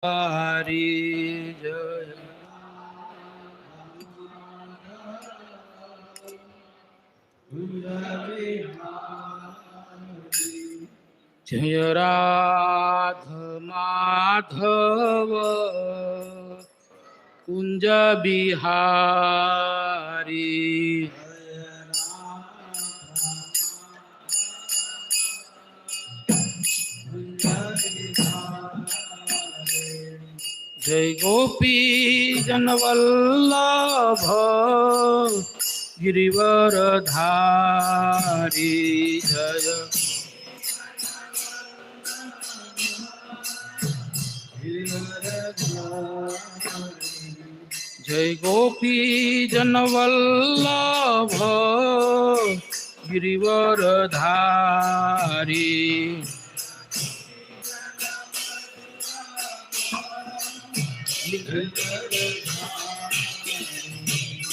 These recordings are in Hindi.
हरि जय जय राधा माधव कुंज बिहारी जय गोपी जनवल्लभ गिरिवरधारी जय जय गोपी जनवल्लभ गिरिवरधारी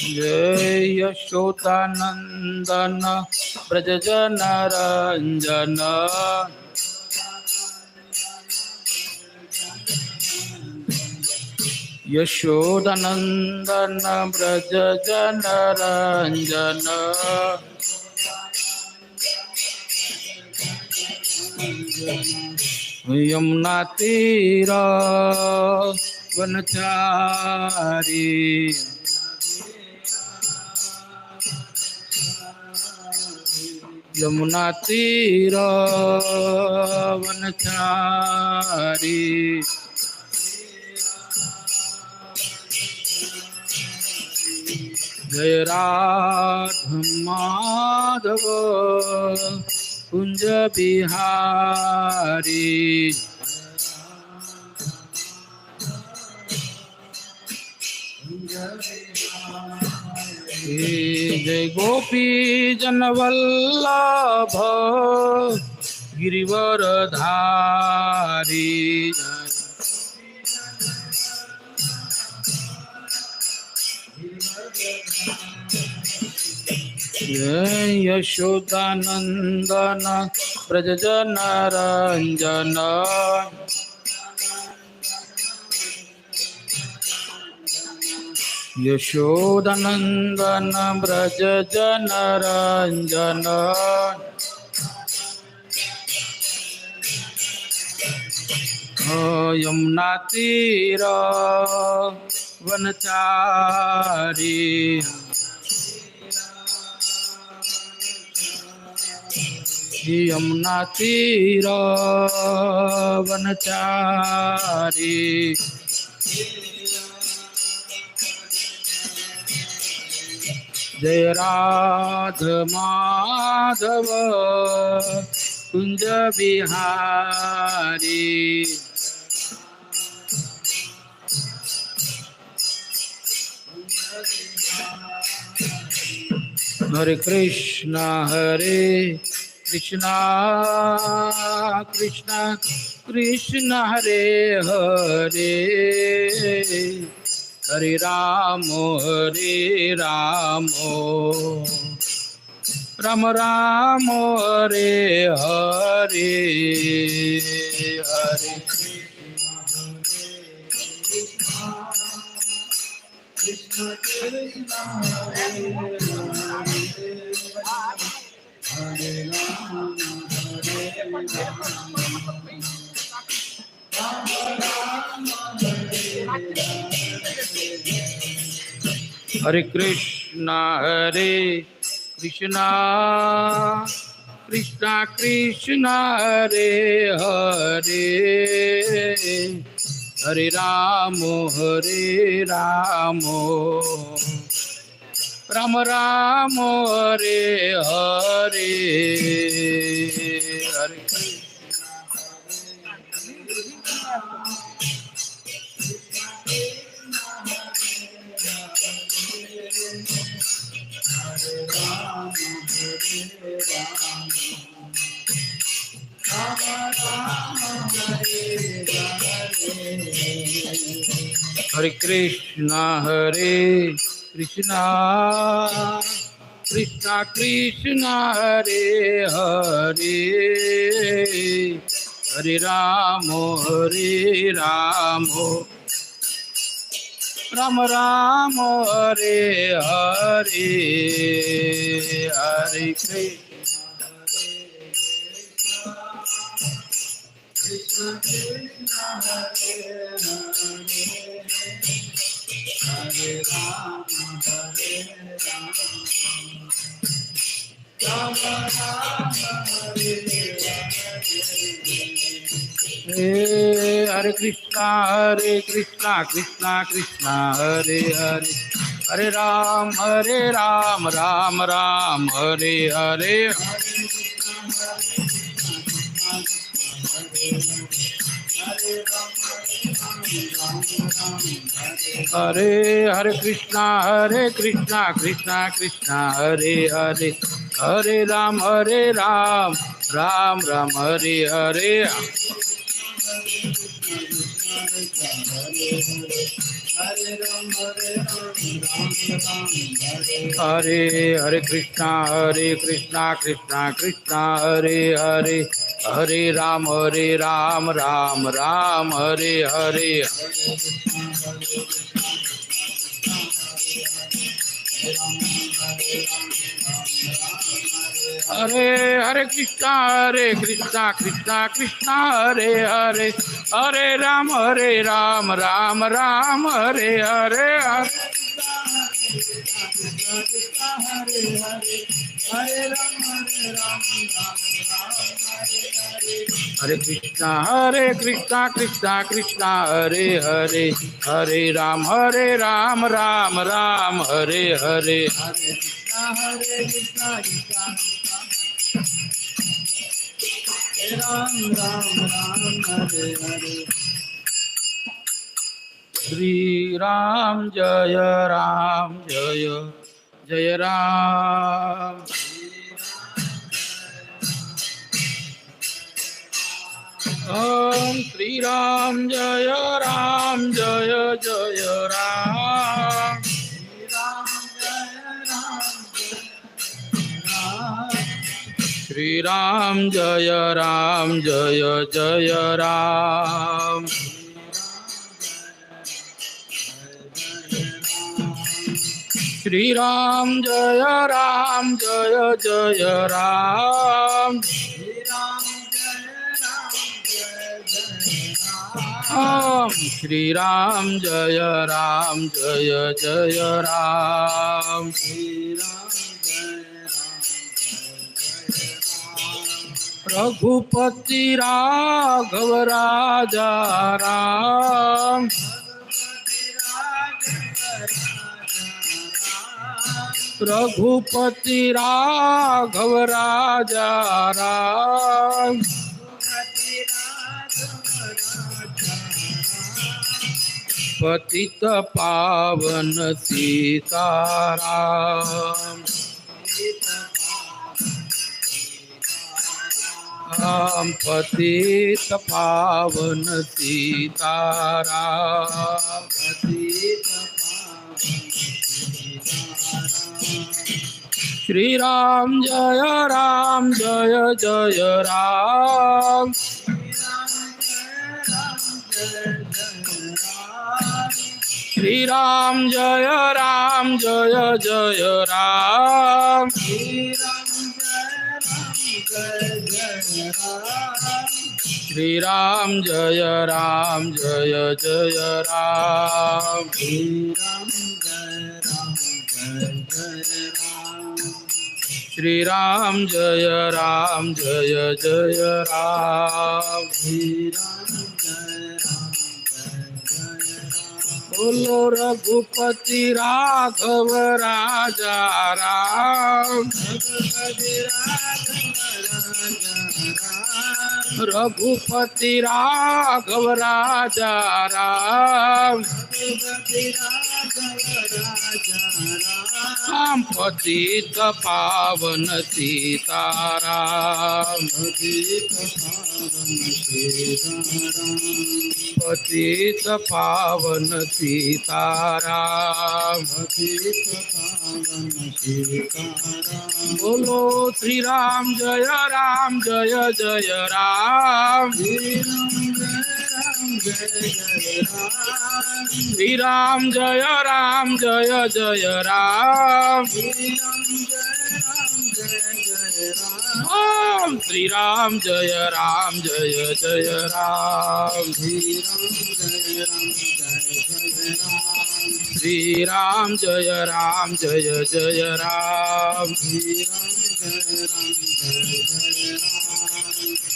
जय यशोदानंदन ब्रज जन रंजन यशोदानंदन ब्रज जन रंजन यमुना तीरा वनचारी यमुना तीरा वनचारी जय राधा माधव कुंज बिहारी जय गोपी जनवल्लभ गिरिवरधारी जय यशोदानंदन ब्रज जन रंजन यशोदानंदन ब्रज जन रंजन यमुना तीरा वनचारी यमुना तीरा वनचारी जय राधा माधव कुंज बिहारी हरे कृष्णा कृष्णा कृष्णा हरे हरे हरे राम राम राम हरे हरे हरे कृष्ण कृष्ण हरे हरे कृष्णा कृष्णा कृष्णा हरे हरे हरे राम राम राम हरे हरे हरे हरे कृष्णा कृष्णा कृष्णा हरे हरे हरे राम राम राम हरे हरे हरे कृष्ण कृष्ण हरे हरे हरे राम राम राम हरे हरे कृष्णा कृष्णा कृष्णा हरे हरे हरे राम राम राम हरे हरे हरे हरे कृष्णा कृष्णा कृष्णा हरे हरे हरे राम राम राम हरे हरे हरे हरे कृष्णा कृष्णा कृष्णा हरे हरे हरे राम राम राम हरे हरे हरे हरे कृष्णा कृष्णा कृष्णा हरे हरे हरे राम राम राम हरे हरे हरे कृष्णा कृष्णा कृष्णा हरे हरे हरे राम राम राम हरे हरे हरे कृष्णा राम राम हरे हरे श्री राम जय जय राम ओम श्री राम जय जय राम श्री राम जय जय राम श्री राम जय जय राम ओम श्री राम जय जय राम रघुपति राघव राजा राम रघुपति राघव राजा राम पतित पावन सीताराम राम पतित पावन सीताराम श्री राम जय जय राम श्री राम जय जय राम श्री राम जय जय राम श्री राम जय जय राम बोलो रघुपति राघव राजा राम रघुपति राघव राजा राम राम पतित पावन सीताराम पतित पावन सीताराम बोलो श्री राम जय राम जय जय राम श्री राम जय राम जय जय राम ओम श्री राम जय राम जय जय राम श्री राम जय राम जय जय राम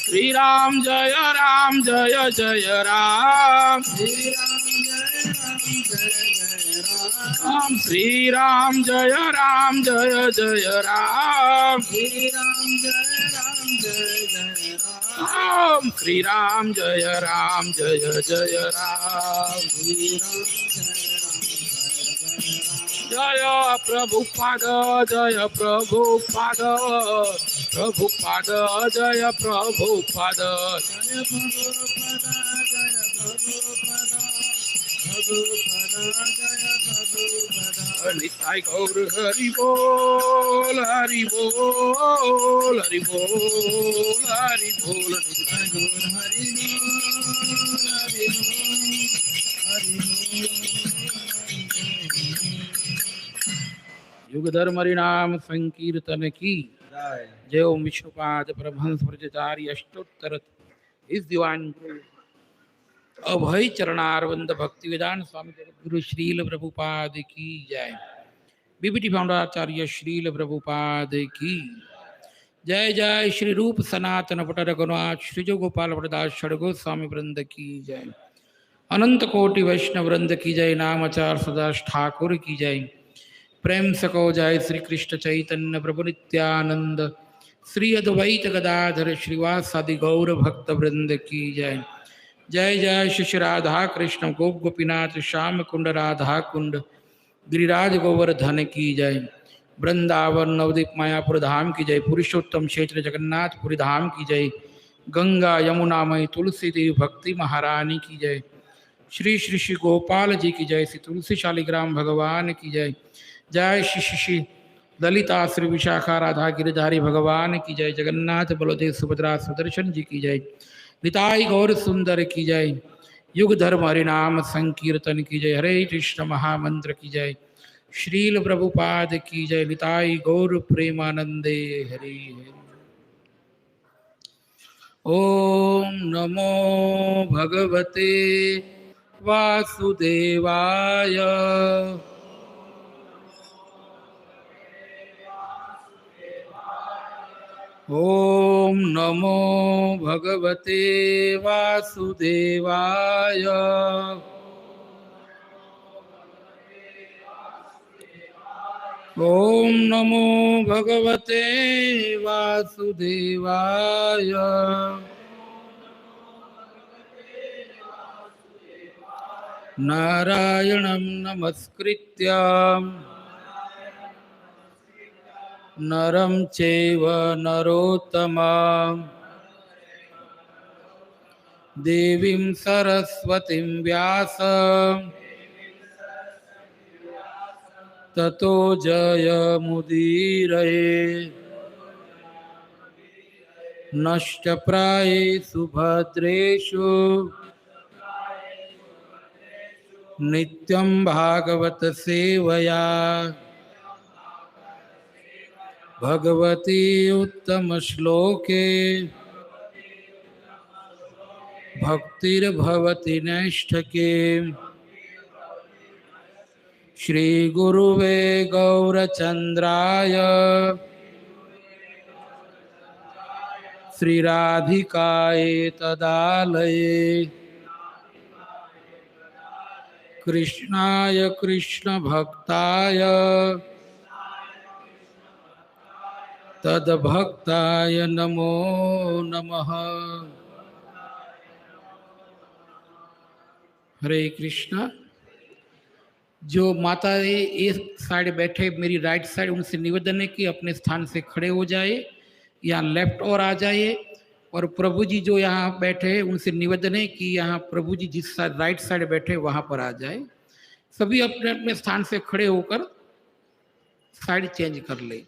श्री राम जय राम जय जय राम श्री राम जय राम जय जय राम श्री राम जय राम जय जय राम जय प्रभुपाद जय प्रभुपाद प्रभुपाद जय प्रभुपाद निताय गौर हरि बोल हरि बोल हरि बोल हरि बोल निताय गौर हरि युग धर्म हरिनाम संकीर्तन की जय ओम विष्णुपाद परमहंस ब्रजचारी अष्टोत्तर इस दीवान अभय चरणारविंद भक्ति वेदांत स्वामी गुरु श्रील प्रभुपाद की जय। बीबीटी फाउंडर आचार्य श्रील प्रभुपाद की जय। जय श्री रूप सनातन पट रघुनाथ श्री जो गोपाल भट्टदास षडगो स्वामी वृंद की जय। अनंत कोटि वैष्णव वृंद की जय। नामाचार सदास ठाकुर की जय। प्रेम सको जय श्री कृष्ण चैतन्य प्रभु नित्यानंद श्री अद्वैत गदाधर श्रीवासादि गौर भक्त वृंद की जय। जय जय श्री राधा कृष्ण गोप गोपीनाथ श्याम कुंड राधा कुंड गिरिराज गोवर्धन की जय। वृंदावन नवदीप मायापुर धाम की जय। पुरुषोत्तम क्षेत्र जगन्नाथपुरी धाम की जय। गंगा यमुना मई तुलसी देवी भक्ति महारानी की जय। श्री श्री श्री गोपाल जी की जय। श्री तुलसी शालिग्राम भगवान की जय। जय श्री श्री श्री ललिता श्री विशाखा राधा गिरिधारी भगवान की जय। जगन्नाथ बलदेव सुभद्रा सुदर्शन जी की जय। निताई गौर सुंदर की जय। युग धर्म हरिनाम संकीर्तन की जय। हरे कृष्ण महामंत्र की जय। श्रील प्रभुपाद की जय। निताई गौर प्रेमानंदे हरि हरि। ओम नमो भगवते वासुदेवाय। ओम नमो भगवते वासुदेवाय। ओम नमो भगवते वासुदेवाय। नारायणं नमस्कृत्य नरं चैव नरोत्तमं देवीं सरस्वतीं व्यास ततो जयमुदीरये। नष्टप्रायेषु भद्रेषु नित्यं भागवत सेवया भगवती उत्तम श्लोके भक्तिर्भवति नैष्ठके। श्री गुरुवे गौरचंद्राय श्री राधिकाये तदालये कृष्णाय कृष्ण भक्ताय तद्भक्ताय नमो नमः। हरे कृष्णा। जो माता एक साइड बैठे मेरी राइट साइड, उनसे निवेदन है कि अपने स्थान से खड़े हो जाए, यहाँ लेफ्ट और आ जाइए। और प्रभु जी जो यहाँ बैठे हैं उनसे निवेदन है कि यहाँ प्रभु जी जिस राइट साइड बैठे वहाँ पर आ जाए। सभी अपने अपने स्थान से खड़े होकर साइड चेंज कर ले।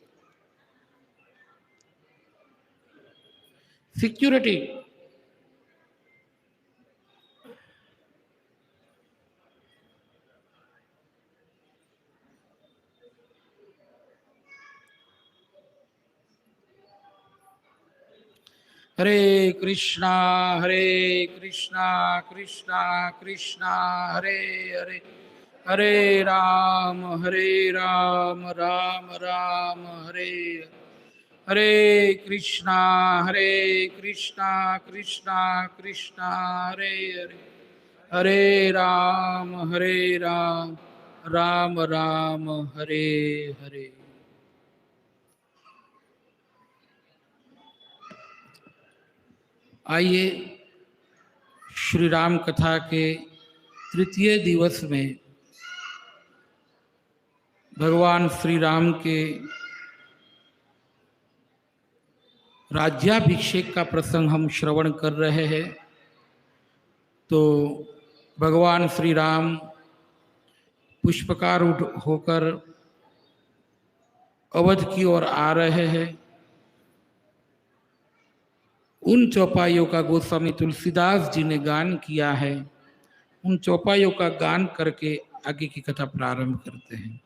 सिक्योरिटी। हरे कृष्णा कृष्णा कृष्णा हरे हरे, हरे राम राम राम हरे हरे, कृष्णा कृष्णा कृष्णा हरे हरे, हरे राम राम राम हरे हरे। आइए श्री राम कथा के तृतीय दिवस में भगवान श्री राम के राज्याभिषेक का प्रसंग हम श्रवण कर रहे हैं। तो भगवान श्री राम पुष्पकार होकर अवध की ओर आ रहे हैं। उन चौपाइयों का गोस्वामी तुलसीदास जी ने गान किया है। उन चौपाइयों का गान करके आगे की कथा प्रारंभ करते हैं।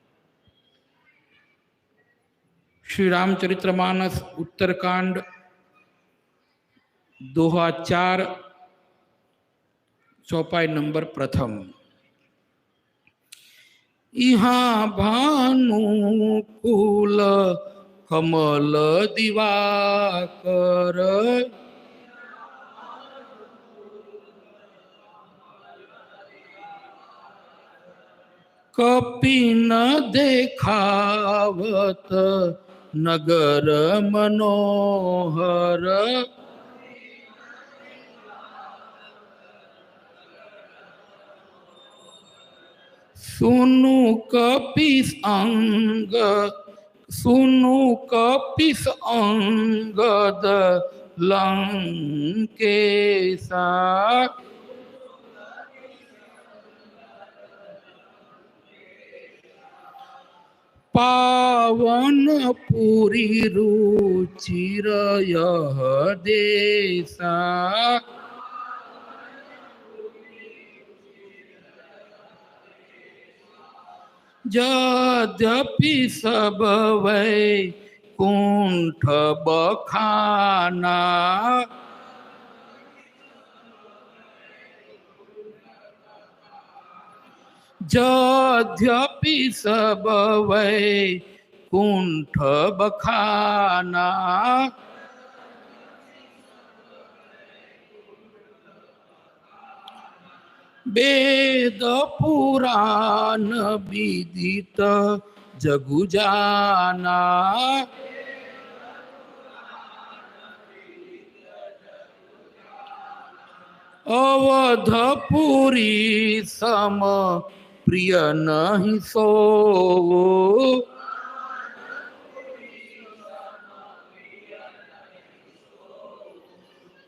श्री रामचरितमानस उत्तरकांड दोहा 4 चौपाई नंबर प्रथम। यहाँ भानुकुल कमल दिवाकर, कपिन देखावत नगर मनोहर, सुनु कपिस अंगद लंकेशा, पावन पुरी रुचिर यह देशा, यद्यपि सब वैकुंठ बखाना, यद्यपि सब वैकुंठ बखाना, वेद पुराण विदित जगु जाना, अवधपुरी सम प्रिय नहीं सो,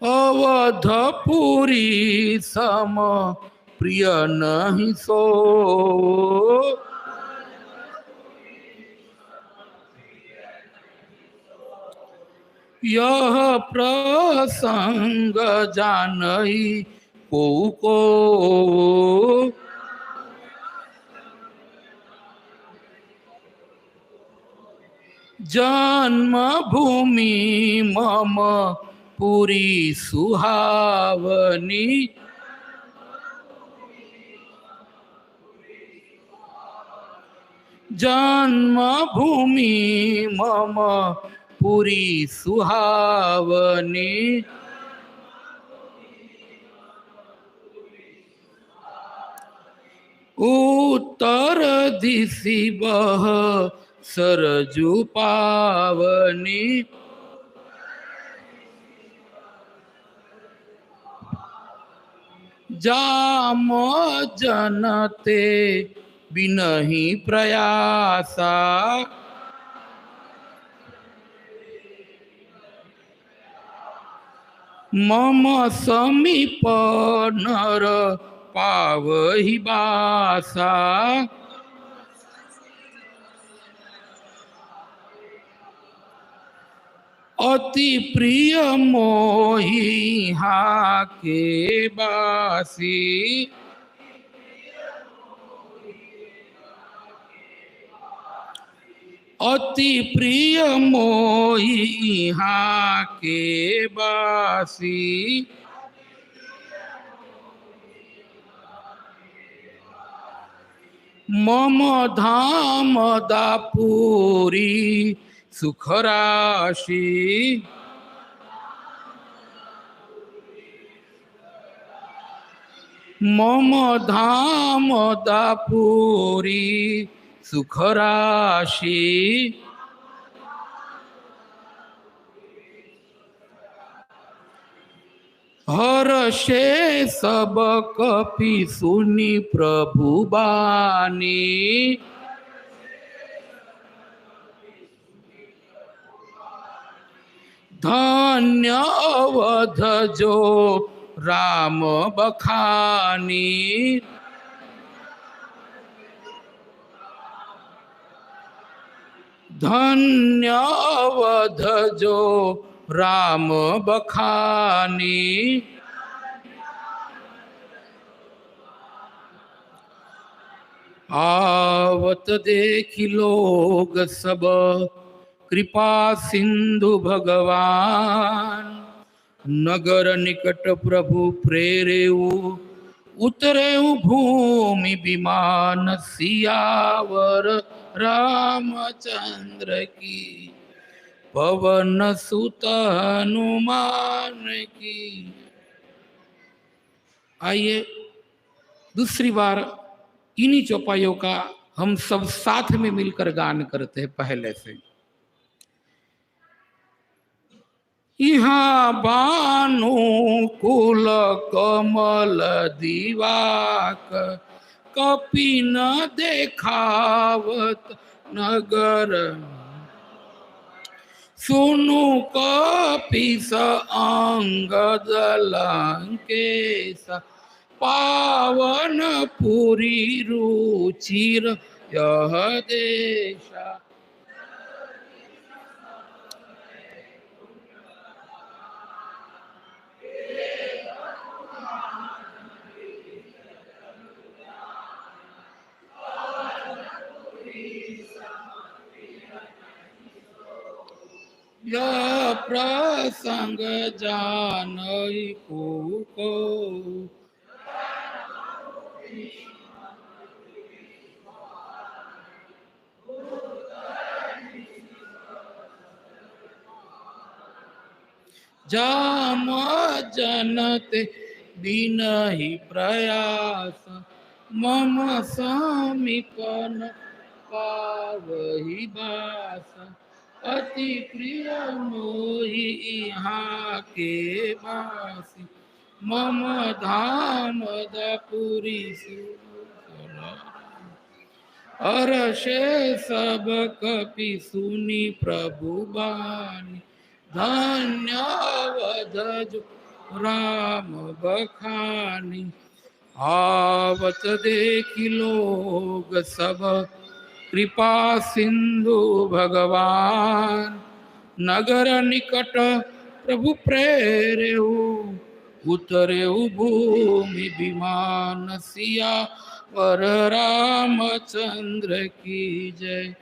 अवधपुरी सम प्रिय नहीं सो, यह प्रसंग जानई को जन्म भूमि मम पुरी सुहावनी, जन्म भूमि मम पुरी सुहावनी, उत्तर दिशि बह सरजू पावनी, जाम जनते बिनहि प्रयासा, मम समीप नर पावहि बासा, अति प्रिय मोही हा के बासी, अति प्रिय मोही हा के बासी, मम धाम दापुरी सुख राशि, मम धाम दापुरी सुख राशि, हर्षे सब कपि सुनि प्रभु बानी, धन्य अवध जो राम बखानी, धन्य अवध जो राम बखानी, आवत देखि लोग सब कृपा सिंधु भगवान, नगर निकट प्रभु प्रेरेऊ, उतरेऊ भूमि विमान, सियावर रामचंद्र की, पवन सुत हनुमान की। आइए दूसरी बार इन्हीं चौपाइयों का हम सब साथ में मिलकर गान करते हैं पहले से। यहाँ बानु कुल कमल दिवाक, कपि न देखावत नगर, सुनु कपीस अंगद लंकेश, पावन पुरी रुचिर यह देशा। यह प्रसंग जानई को जाम जनते दिन ही प्रयास, मम समीपन पावहि बास, अति प्रिय मोहि यहाँ के बासी, मम धाम दपुरी हर्षे सब कपि सुनि प्रभु बानी, धन्य अवध जो राम बखानी, आवत देखि लोग सब कृपा सिंधु भगवान, नगर निकट प्रभु प्रेरेऊ, उतरेऊ भूमि विमान, सियावर रामचंद्र की जय,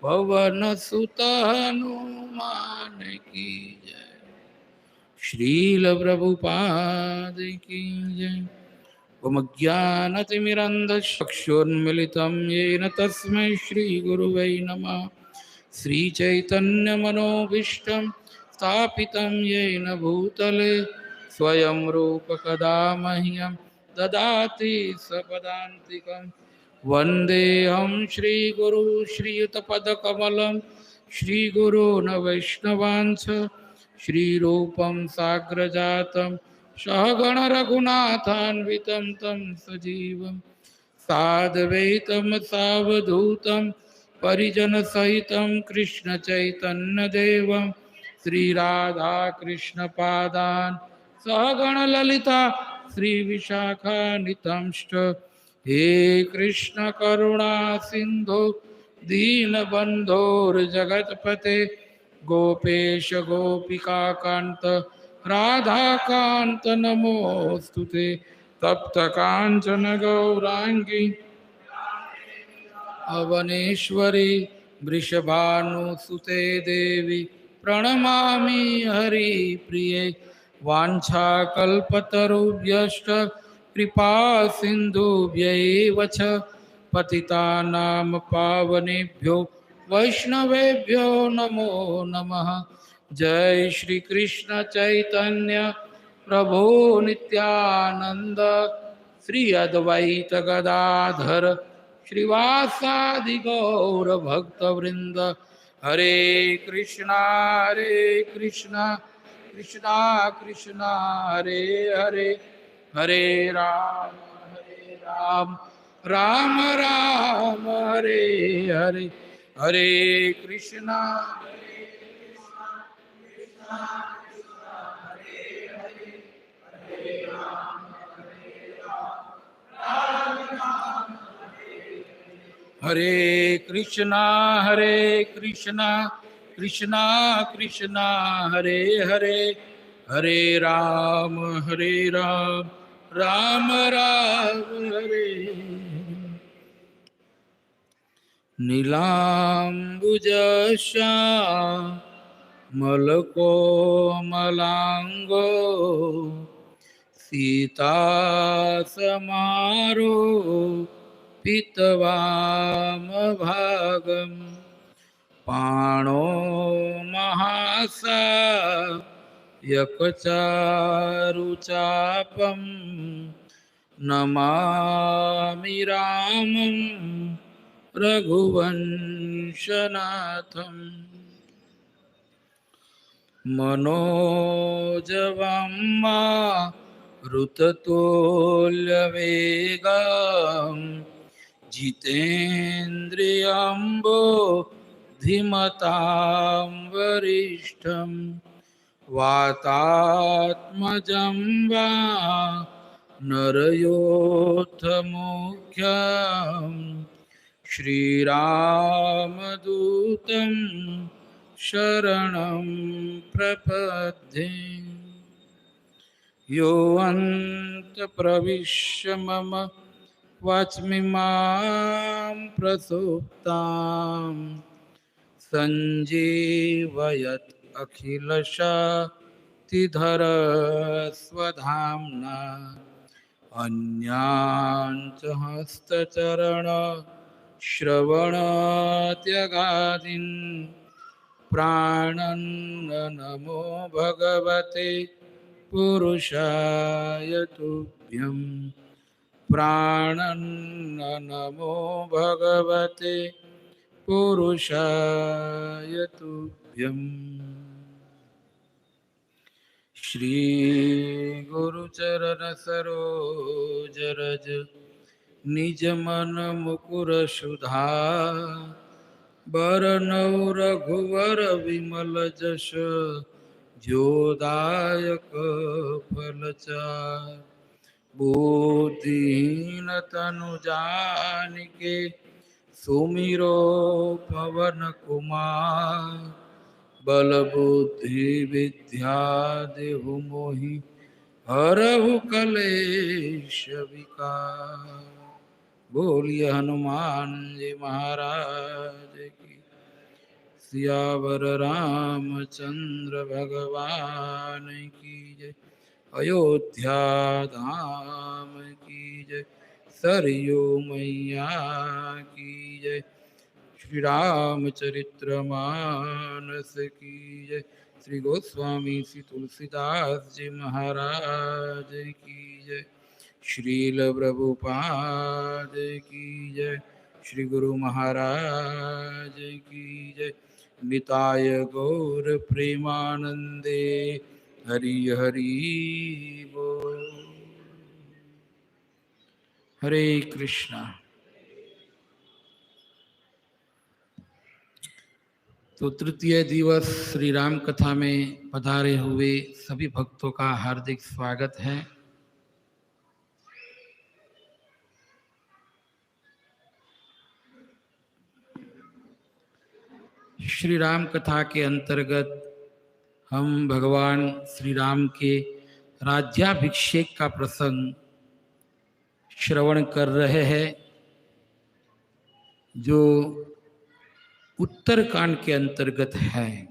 पवन सुत हनुमान की जय। श्रील प्रभुपाद की जय। ओम ज्ञानतिमिरन्धस्य चक्षुर्मिलितं येन तस्मै श्रीगुरुवे नमः। श्रीचैतन्यमनोभीष्टं स्थापितं येन भूतले स्वयं रूप कदा मह्यं ददाति सपदान्तिकं। वन्देऽहं श्रीगुरु श्रीयुतपदकमलं श्रीगुरून् वैष्णवांश्च श्रीरूपं साग्रजातं सहगण रघुनाथान्वितं तं सजीवं साद्वैतं सावधूतं परिजनसहितं कृष्ण चैतन्यदेवं श्रीराधाकृष्णपादान् सहगण ललिता श्रीविशाखान्वितांश्च। हे कृष्ण करुणा सिंधु दीनबन्धोर्जगत्पते गोपेश गोपिकान्त राधाकान्त नमोस्तुते। तप्त कांचन गौरांगी अवनेश्वरी वृषभानुसुते देवी प्रणमामि हरिप्रिये। वाञ्छाकल्पतरुभ्यश्च कृपा सिन्धुभ्यैव च पतितानां पावनेभ्यो वैष्णवेभ्यो नमो नमः। जय श्री कृष्ण चैतन्य प्रभु नित्यानंद श्री अद्वैत गदाधर श्रीवासादि गौर भक्तवृंद। हरे कृष्णा कृष्णा कृष्णा हरे हरे, हरे राम राम राम हरे हरे, हरे कृष्णा हरे कृष्णा कृष्णा कृष्णा हरे हरे, हरे राम राम राम हरे। नीलाम्बुजश्यामलकोमलाङ्गो सीतासमारो पीतवामभागम् पाणो महासा यकचारुचापं नमामि रामं रघुवंशनाथम्। मनोजवं मारुततुल्यवेगं जितेन्द्रियं धीमतां वरिष्ठं वातात्मजं वा नरयोत्तमुख्यं श्रीरामदूतं शरणं प्रपद्ये। यो अन्तप्रविश्य मम वाच्मिमां प्रसुप्तां सञ्जीवयत् अखिलशक्तिधरस्वधाम्ना। अन्याञ्च हस्तचरण श्रवणत्यागादीन् प्राणन्नमो भगवते पुरुषाय तुभ्यं। प्राणन्नमो भगवते पुरुषाय तुभ्यम्। श्री गुरुचरण सरोज रज निज मन मुकुर सुधार। बरनौ रघुवर विमल जस जोदायक फलचार। बुद्धिहीन तनु जानिके सुमिरो पवन कुमार। बल बुद्धि विद्या देहु मोहि हरहु कलेश विकार। बोलिए हनुमान जी महाराज की। सियावर रामचंद्र भगवान की जय। अयोध्या धाम की जय। सरयू मैया की जय। श्री रामचरित्र मानस की जय। श्री गोस्वामी श्री तुलसीदास जी महाराज की जय। श्रील प्रभुपाद की जय। श्री गुरु महाराज की जय। निताय गौर प्रेमानंदे हरि हरि बोल। हरे कृष्णा। तो तृतीय दिवस श्री राम कथा में पधारे हुए सभी भक्तों का हार्दिक स्वागत है। श्री राम कथा के अंतर्गत हम भगवान श्री राम के राज्याभिषेक का प्रसंग श्रवण कर रहे हैं, जो उत्तरकांड के अंतर्गत है।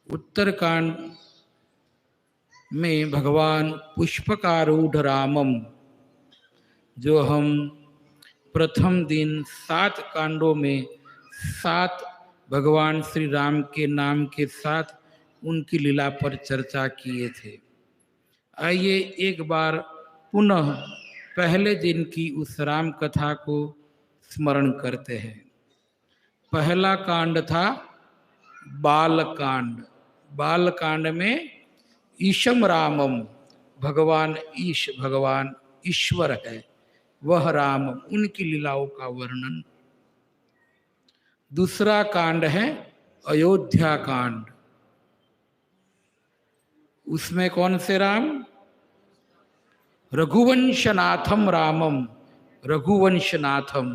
उत्तरकांड में भगवान पुष्पकारूढ़ रामम, जो हम प्रथम दिन 7 कांडों में 7 भगवान श्री राम के नाम के साथ उनकी लीला पर चर्चा किए थे। आइए एक बार पुनः पहले दिन की उस राम कथा को स्मरण करते हैं। पहला कांड था बालकांड। बालकांड में ईशम रामम, भगवान ईश्वर है, वह राम, उनकी लीलाओं का वर्णन। दूसरा कांड है अयोध्या कांड। उसमें कौन से राम? रघुवंशनाथम रामम, रघुवंशनाथम।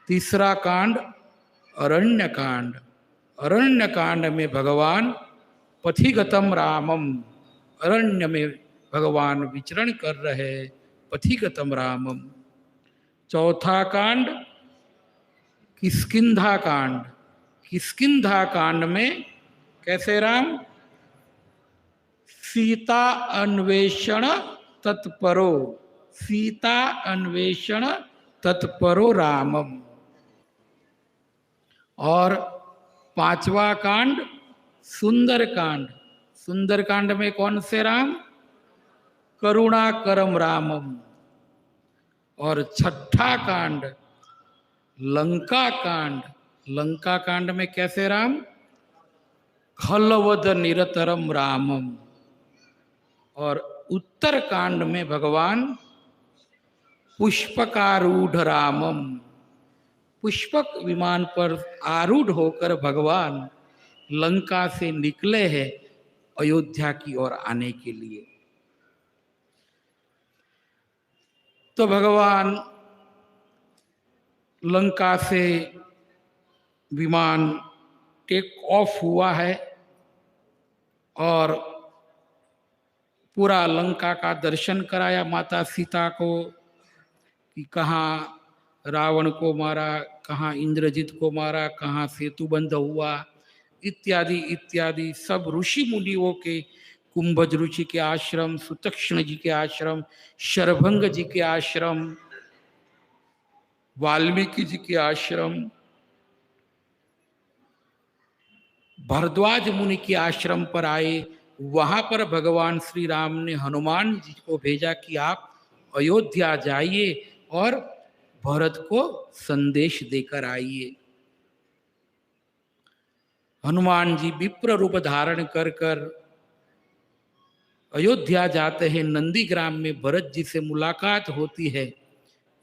तीसरा कांड अरण्य कांड। अरण्य कांड में भगवान पथिगतम रामम, अरण्य में भगवान विचरण कर रहे पथिगतम रामम। चौथा कांड किष्किंधा कांड। किष्किंधा कांड में कैसे राम? सीता अन्वेषण तत्परो, सीता अन्वेषण तत्परो रामम। और पांचवा कांड सुंदर कांड। सुंदर कांड में कौन से राम? करुणाकरम रामम। और छठा कांड लंका कांड। लंका कांड में कैसे राम? खलवद निरतरम रामम। और उत्तर कांड में भगवान पुष्पकारूढ़ रामम, पुष्पक विमान पर आरूढ़ होकर भगवान लंका से निकले हैं अयोध्या की ओर आने के लिए। तो भगवान लंका से विमान टेक ऑफ हुआ है और पूरा लंका का दर्शन कराया माता सीता को, कि कहाँ रावण को मारा, कहाँ इंद्रजित को मारा, कहाँ सेतु बंध हुआ, इत्यादि इत्यादि सब ऋषि मुनियों के, कुंभज ऋषि के आश्रम, सुतक्षण जी के आश्रम, शरभंग जी के आश्रम, वाल्मीकि जी के आश्रम, भरद्वाज मुनि के आश्रम पर आए। वहां पर भगवान श्री राम ने हनुमान जी को भेजा कि आप अयोध्या जाइए और भरत को संदेश देकर आइए। हनुमान जी विप्र रूप धारण कर कर अयोध्या जाते हैं। नंदीग्राम में भरत जी से मुलाकात होती है,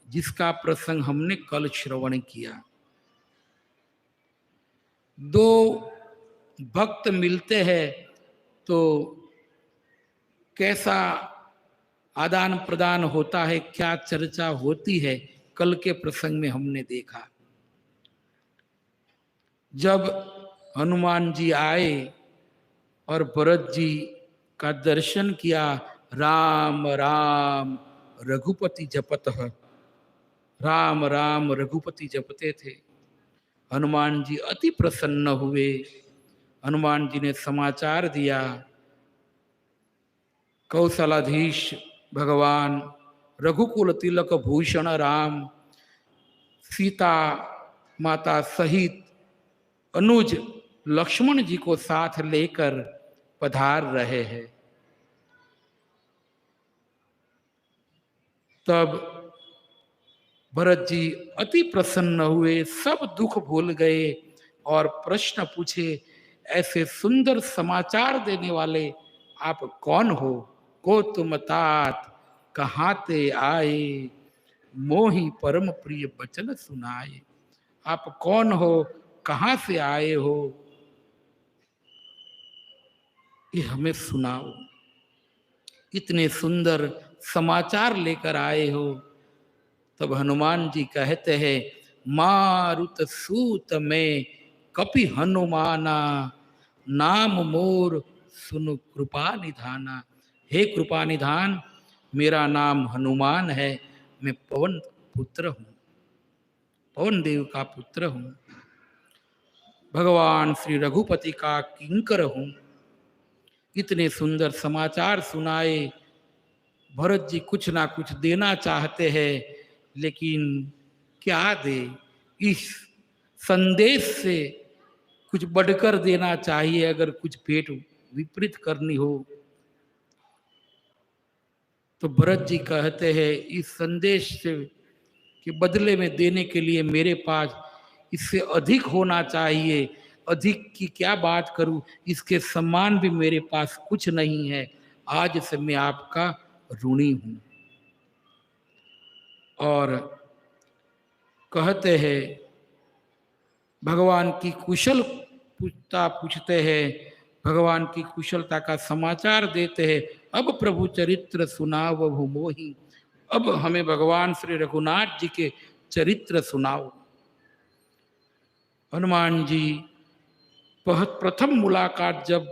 जिसका प्रसंग हमने कल श्रवण किया। 2 भक्त मिलते हैं तो कैसा आदान प्रदान होता है, क्या चर्चा होती है, कल के प्रसंग में हमने देखा। जब हनुमान जी आए और भरत जी का दर्शन किया, राम राम रघुपति जपत, राम राम रघुपति जपते थे। हनुमान जी अति प्रसन्न हुए। हनुमान जी ने समाचार दिया, कौशलाधीश भगवान रघुकुल तिलक भूषण राम सीता माता सहित अनुज लक्ष्मण जी को साथ लेकर पधार रहे हैं। तब भरत जी अति प्रसन्न हुए, सब दुख भूल गए और प्रश्न पूछे, ऐसे सुंदर समाचार देने वाले आप कौन हो? को तुम तात कहाँ ते आए, मोहि परम प्रिय वचन सुनाए। आप कौन हो, कहाँ से आए हो, ये हमें सुनाओ। इतने सुंदर समाचार लेकर आए हो। तब हनुमान जी कहते हैं, मारुत सूत में कपि हनुमाना, नाम मोर सुन कृपा निधाना। हे कृपा निधान, मेरा नाम हनुमान है, मैं पवन पुत्र हूँ, पवन देव का पुत्र हूँ, भगवान श्री रघुपति का किंकर हूँ। इतने सुंदर समाचार सुनाए। भरत जी कुछ ना कुछ देना चाहते हैं, लेकिन क्या दे? इस संदेश से कुछ बढ़कर देना चाहिए। अगर कुछ भेंट विपरीत करनी हो तो भरत जी कहते हैं इस संदेश से के बदले में देने के लिए मेरे पास इससे अधिक होना चाहिए। अधिक की क्या बात करूं, इसके समान भी मेरे पास कुछ नहीं है। आज से मैं आपका ऋणी हूं। और कहते हैं भगवान की कुशल पूछते हैं, भगवान की कुशलता का समाचार देते हैं। अब प्रभु चरित्र सुनाओ बहु मोही, अब हमें भगवान श्री रघुनाथ जी के चरित्र सुनाओ। हनुमान जी प्रथम मुलाकात जब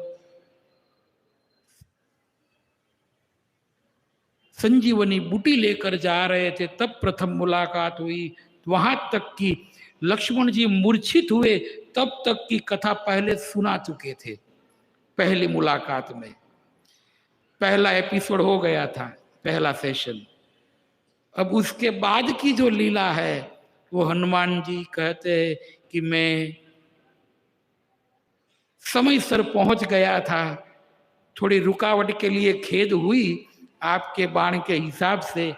संजीवनी बूटी लेकर जा रहे थे तब प्रथम मुलाकात हुई। वहां तक कि लक्ष्मण जी मूर्छित हुए तब तक की कथा पहले सुना चुके थे। पहली मुलाकात में पहला एपिसोड हो गया था, पहला सेशन। अब उसके बाद की जो लीला है वो हनुमान जी कहते हैं कि मैं समय सर पहुंच गया था, थोड़ी रुकावट के लिए खेद हुई आपके बाण के हिसाब से,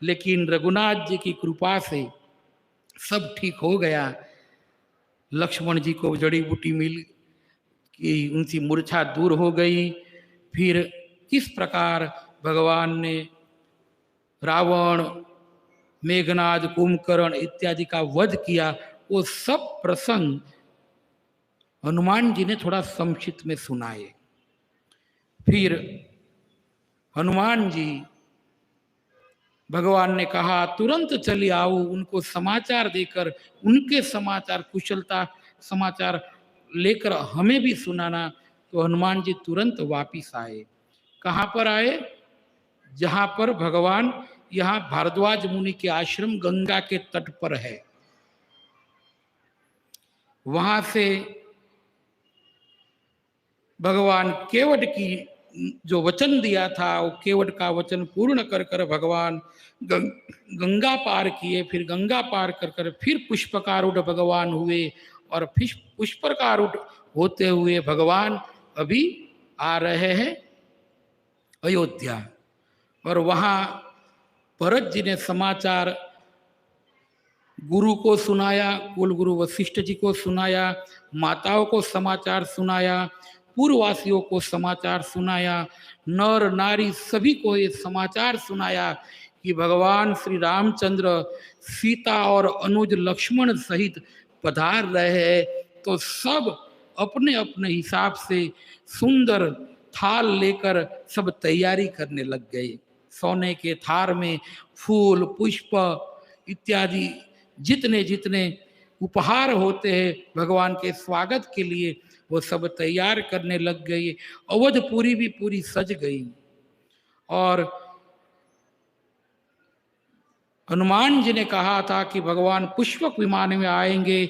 लेकिन रघुनाथ जी की कृपा से सब ठीक हो गया। लक्ष्मण जी को जड़ी बूटी मिल कि उनकी मूर्छा दूर हो गई। फिर किस प्रकार भगवान ने रावण, मेघनाद, कुंभकर्ण इत्यादि का वध किया, वो सब प्रसंग हनुमान जी ने थोड़ा संक्षिप्त में सुनाए। फिर हनुमान जी, भगवान ने कहा तुरंत चले आओ, उनको समाचार देकर, उनके समाचार कुशलता समाचार लेकर हमें भी सुनाना। तो हनुमान जी तुरंत वापिस आए। कहाँ पर आए? जहाँ पर भगवान, यहाँ भारद्वाज मुनि के आश्रम गंगा के तट पर है, वहां से भगवान केवट की जो वचन दिया था वो केवट का वचन पूर्ण कर कर भगवान गंगा पार किए। फिर गंगा पार कर कर फिर पुष्पकारूढ़ भगवान हुए और फिर पुष्पकारूढ़ होते हुए भगवान अभी आ रहे हैं अयोध्या। और वहाँ भरत जी ने समाचार गुरु को सुनाया, कुल गुरु वशिष्ठ जी को सुनाया, माताओं को समाचार सुनाया, पूर्ववासियों को समाचार सुनाया, नर नारी सभी को ये समाचार सुनाया कि भगवान श्री रामचंद्र सीता और अनुज लक्ष्मण सहित पधार रहे हैं। तो सब अपने अपने हिसाब से सुंदर थाल लेकर सब तैयारी करने लग गए। सोने के थार में फूल पुष्प इत्यादि जितने जितने उपहार होते हैं भगवान के स्वागत के लिए वो सब तैयार करने लग गई। अवधपुरी भी पूरी सज गई। और हनुमान जी ने कहा था कि भगवान पुष्पक विमान में आएंगे,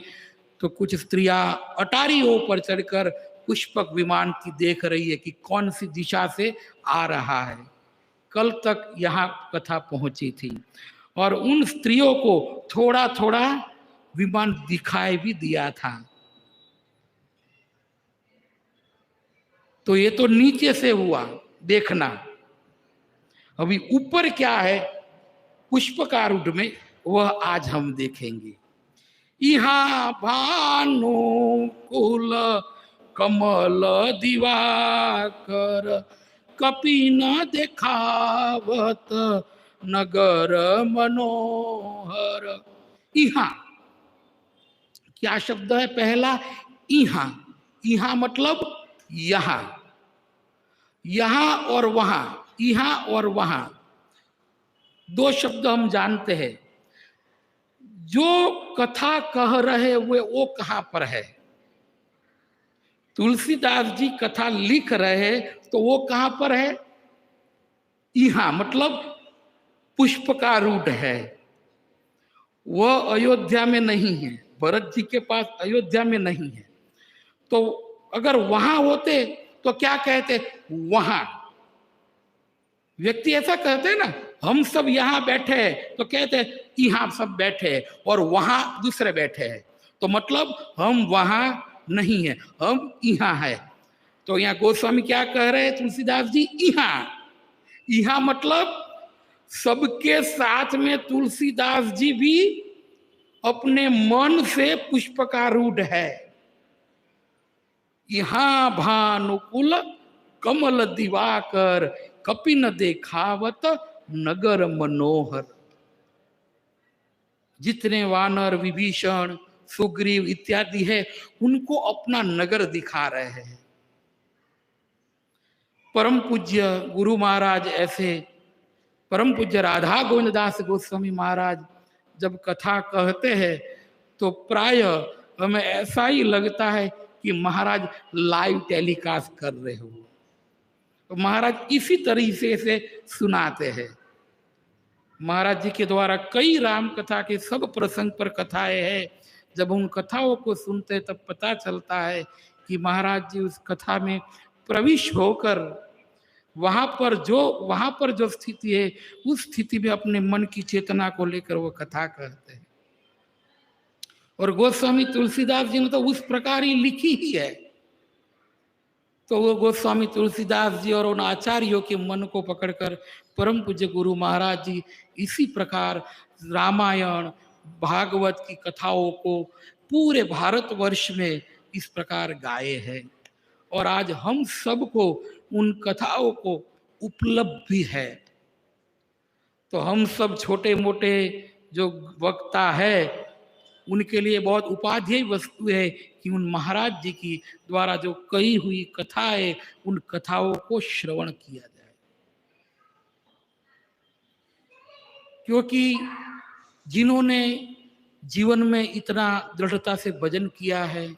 तो कुछ स्त्रियां अटारियों पर चढ़कर पुष्पक विमान की देख रही है कि कौन सी दिशा से आ रहा है। कल तक यहाँ कथा पहुंची थी और उन स्त्रियों को थोड़ा थोड़ा विमान दिखाई भी दिया था। तो ये तो नीचे से हुआ देखना, अभी ऊपर क्या है पुष्पकारूढ़ में वह आज हम देखेंगे। यहाँ भानुकुल कमल दिवाकर, कपि न देखावत नगर मनोहर। यहाँ क्या शब्द है? पहला यहाँ, यहाँ मतलब यहाँ, यहाँ और वहां, यहाँ और वहां दो शब्द हम जानते हैं। जो कथा कह रहे हुए वो कहां पर है? तुलसीदास जी कथा लिख रहे हैं तो वो कहां पर है? यहाँ, मतलब पुष्पकारूढ़ है। वह अयोध्या में नहीं है, भरत जी के पास अयोध्या में नहीं है। तो अगर वहां होते तो क्या कहते? वहां। व्यक्ति ऐसा कहते हैं ना, हम सब यहाँ बैठे हैं तो कहते हैं यहाँ सब बैठे हैं और वहां दूसरे बैठे हैं, तो मतलब हम वहां नहीं है, हम यहाँ है। तो यहाँ गोस्वामी क्या कह रहे हैं तुलसीदास जी? यहाँ। यहाँ मतलब सबके साथ में तुलसीदास जी भी अपने मन से पुष्पकारूढ़ है। यहाँ भानुकुल कमल दिवाकर कपिन देखावत नगर मनोहर। जितने वानर, विभीषण, सुग्रीव इत्यादि है, उनको अपना नगर दिखा रहे हैं। परम पूज्य गुरु महाराज ऐसे, परम पूज्य राधा गोविंददास गोस्वामी महाराज जब कथा कहते हैं तो प्राय हमें ऐसा ही लगता है कि महाराज लाइव टेलीकास्ट कर रहे हो। तो महाराज इसी तरीके से सुनाते हैं। महाराज जी के द्वारा कई राम कथा के सब प्रसंग पर कथाएं हैं। जब उन कथाओं को सुनते तब पता चलता है कि महाराज जी उस कथा में प्रविष्ट होकर वहां पर जो स्थिति है उस स्थिति में अपने मन की चेतना को लेकर वो कथा कहते हैं। और गोस्वामी तुलसीदास जी ने तो उस प्रकार ही लिखी ही है। तो वो गोस्वामी तुलसीदास जी और उन आचार्यों के मन को पकड़कर परम पूज्य गुरु महाराज जी इसी प्रकार रामायण भागवत की कथाओं को पूरे भारतवर्ष में इस प्रकार गाए हैं। और आज हम सबको उन कथाओं को उपलब्ध भी है। तो हम सब छोटे मोटे जो वक्ता है उनके लिए बहुत उपाध्यायी वस्तु है कि उन महाराज जी की द्वारा जो कही हुई कथा है उन कथाओं को श्रवण किया जाए। क्योंकि जिन्होंने जीवन में इतना दृढ़ता से भजन किया है,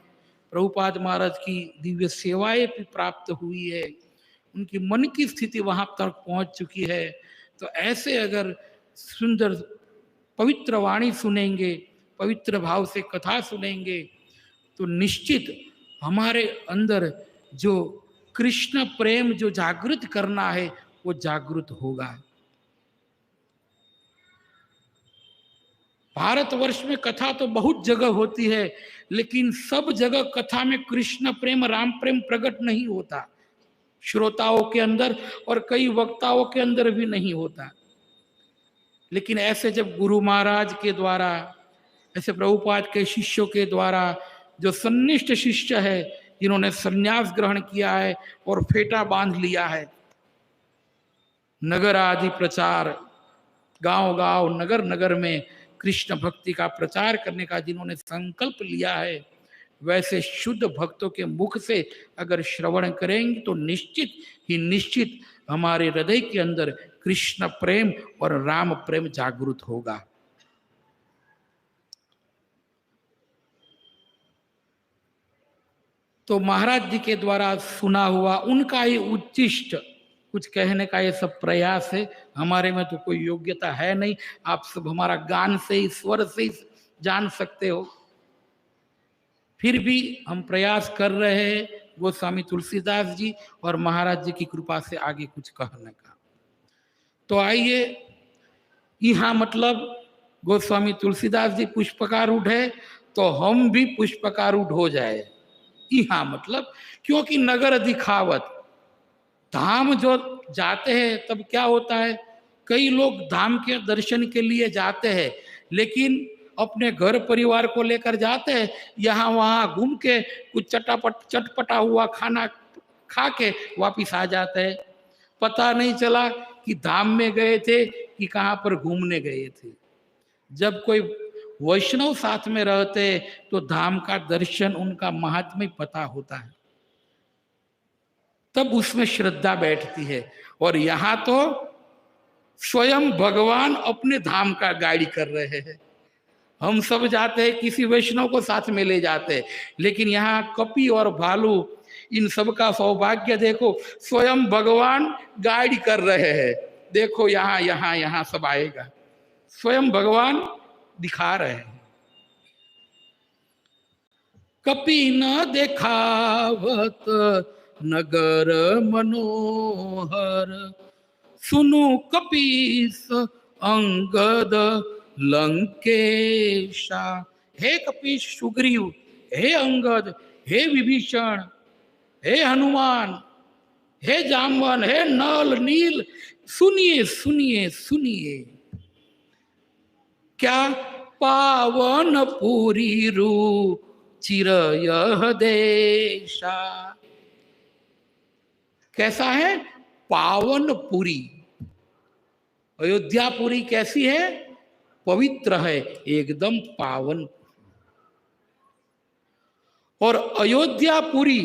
प्रभुपाद महाराज की दिव्य सेवाएं भी प्राप्त हुई है, उनकी मन की स्थिति वहां तक पहुंच चुकी है, तो ऐसे अगर सुंदर पवित्र वाणी सुनेंगे, पवित्र भाव से कथा सुनेंगे, तो निश्चित हमारे अंदर जो कृष्ण प्रेम जो जागृत करना है वो जागृत होगा। भारतवर्ष में कथा तो बहुत जगह होती है, लेकिन सब जगह कथा में कृष्ण प्रेम, राम प्रेम प्रकट नहीं होता। श्रोताओं के अंदर और कई वक्ताओं के अंदर भी नहीं होता। लेकिन ऐसे जब गुरु महाराज के द्वारा, ऐसे प्रभुपाद के शिष्यों के द्वारा, जो सन्निष्ठ शिष्य है जिन्होंने संन्यास ग्रहण किया है और फेटा बांध लिया है, नगर आदि प्रचार, गांव गांव नगर नगर में कृष्ण भक्ति का प्रचार करने का जिन्होंने संकल्प लिया है, वैसे शुद्ध भक्तों के मुख से अगर श्रवण करेंगे तो निश्चित ही निश्चित हमारे हृदय के अंदर कृष्ण प्रेम और राम प्रेम जागृत होगा। तो महाराज जी के द्वारा सुना हुआ उनका ही उच्चिष्ट कुछ कहने का ये सब प्रयास है। हमारे में तो कोई योग्यता है नहीं, आप सब हमारा गान से ही, स्वर से ही जान सकते हो। फिर भी हम प्रयास कर रहे हैं गोस्वामी तुलसीदास जी और महाराज जी की कृपा से आगे कुछ कहने का। तो आइए, यहाँ मतलब गोस्वामी तुलसीदास जी पुष्पकारूढ़ है तो हम भी पुष्पकारूढ़ हो जाए। यहाँ मतलब क्योंकि नगर दिखावत, धाम जो जाते हैं तब क्या होता है, कई लोग धाम के दर्शन के लिए जाते हैं लेकिन अपने घर परिवार को लेकर जाते हैं, यहाँ वहाँ घूम के कुछ चटपटा हुआ खाना खा के वापिस आ जाते हैं। पता नहीं चला कि धाम में गए थे कि कहाँ पर घूमने गए थे। जब कोई वैष्णव साथ में रहते तो धाम का दर्शन, उनका महात्म्य पता होता है, तब उसमें श्रद्धा बैठती है। और यहाँ तो स्वयं भगवान अपने धाम का गाइड कर रहे हैं। हम सब जाते हैं, किसी वैष्णव को साथ में ले जाते हैं, लेकिन यहाँ कपि और भालू इन सब का सौभाग्य देखो, स्वयं भगवान गाइड कर रहे हैं। देखो यहाँ यहाँ यहाँ सब आएगा, स्वयं भगवान दिखा रहे हैं। कपि न देखावत नगर मनोहर, सुनु कपीस अंगद लंकेशा। हे कपीस सुग्रीव, हे अंगद, हे विभीषण, हे हनुमान, हे जामवन, हे नल नील, सुनिए सुनिए सुनिए। क्या पावन पुरी रू चिर यह देशा। कैसा है? पावन पुरी। अयोध्यापुरी कैसी है? पवित्र है, एकदम पावन। और अयोध्यापुरी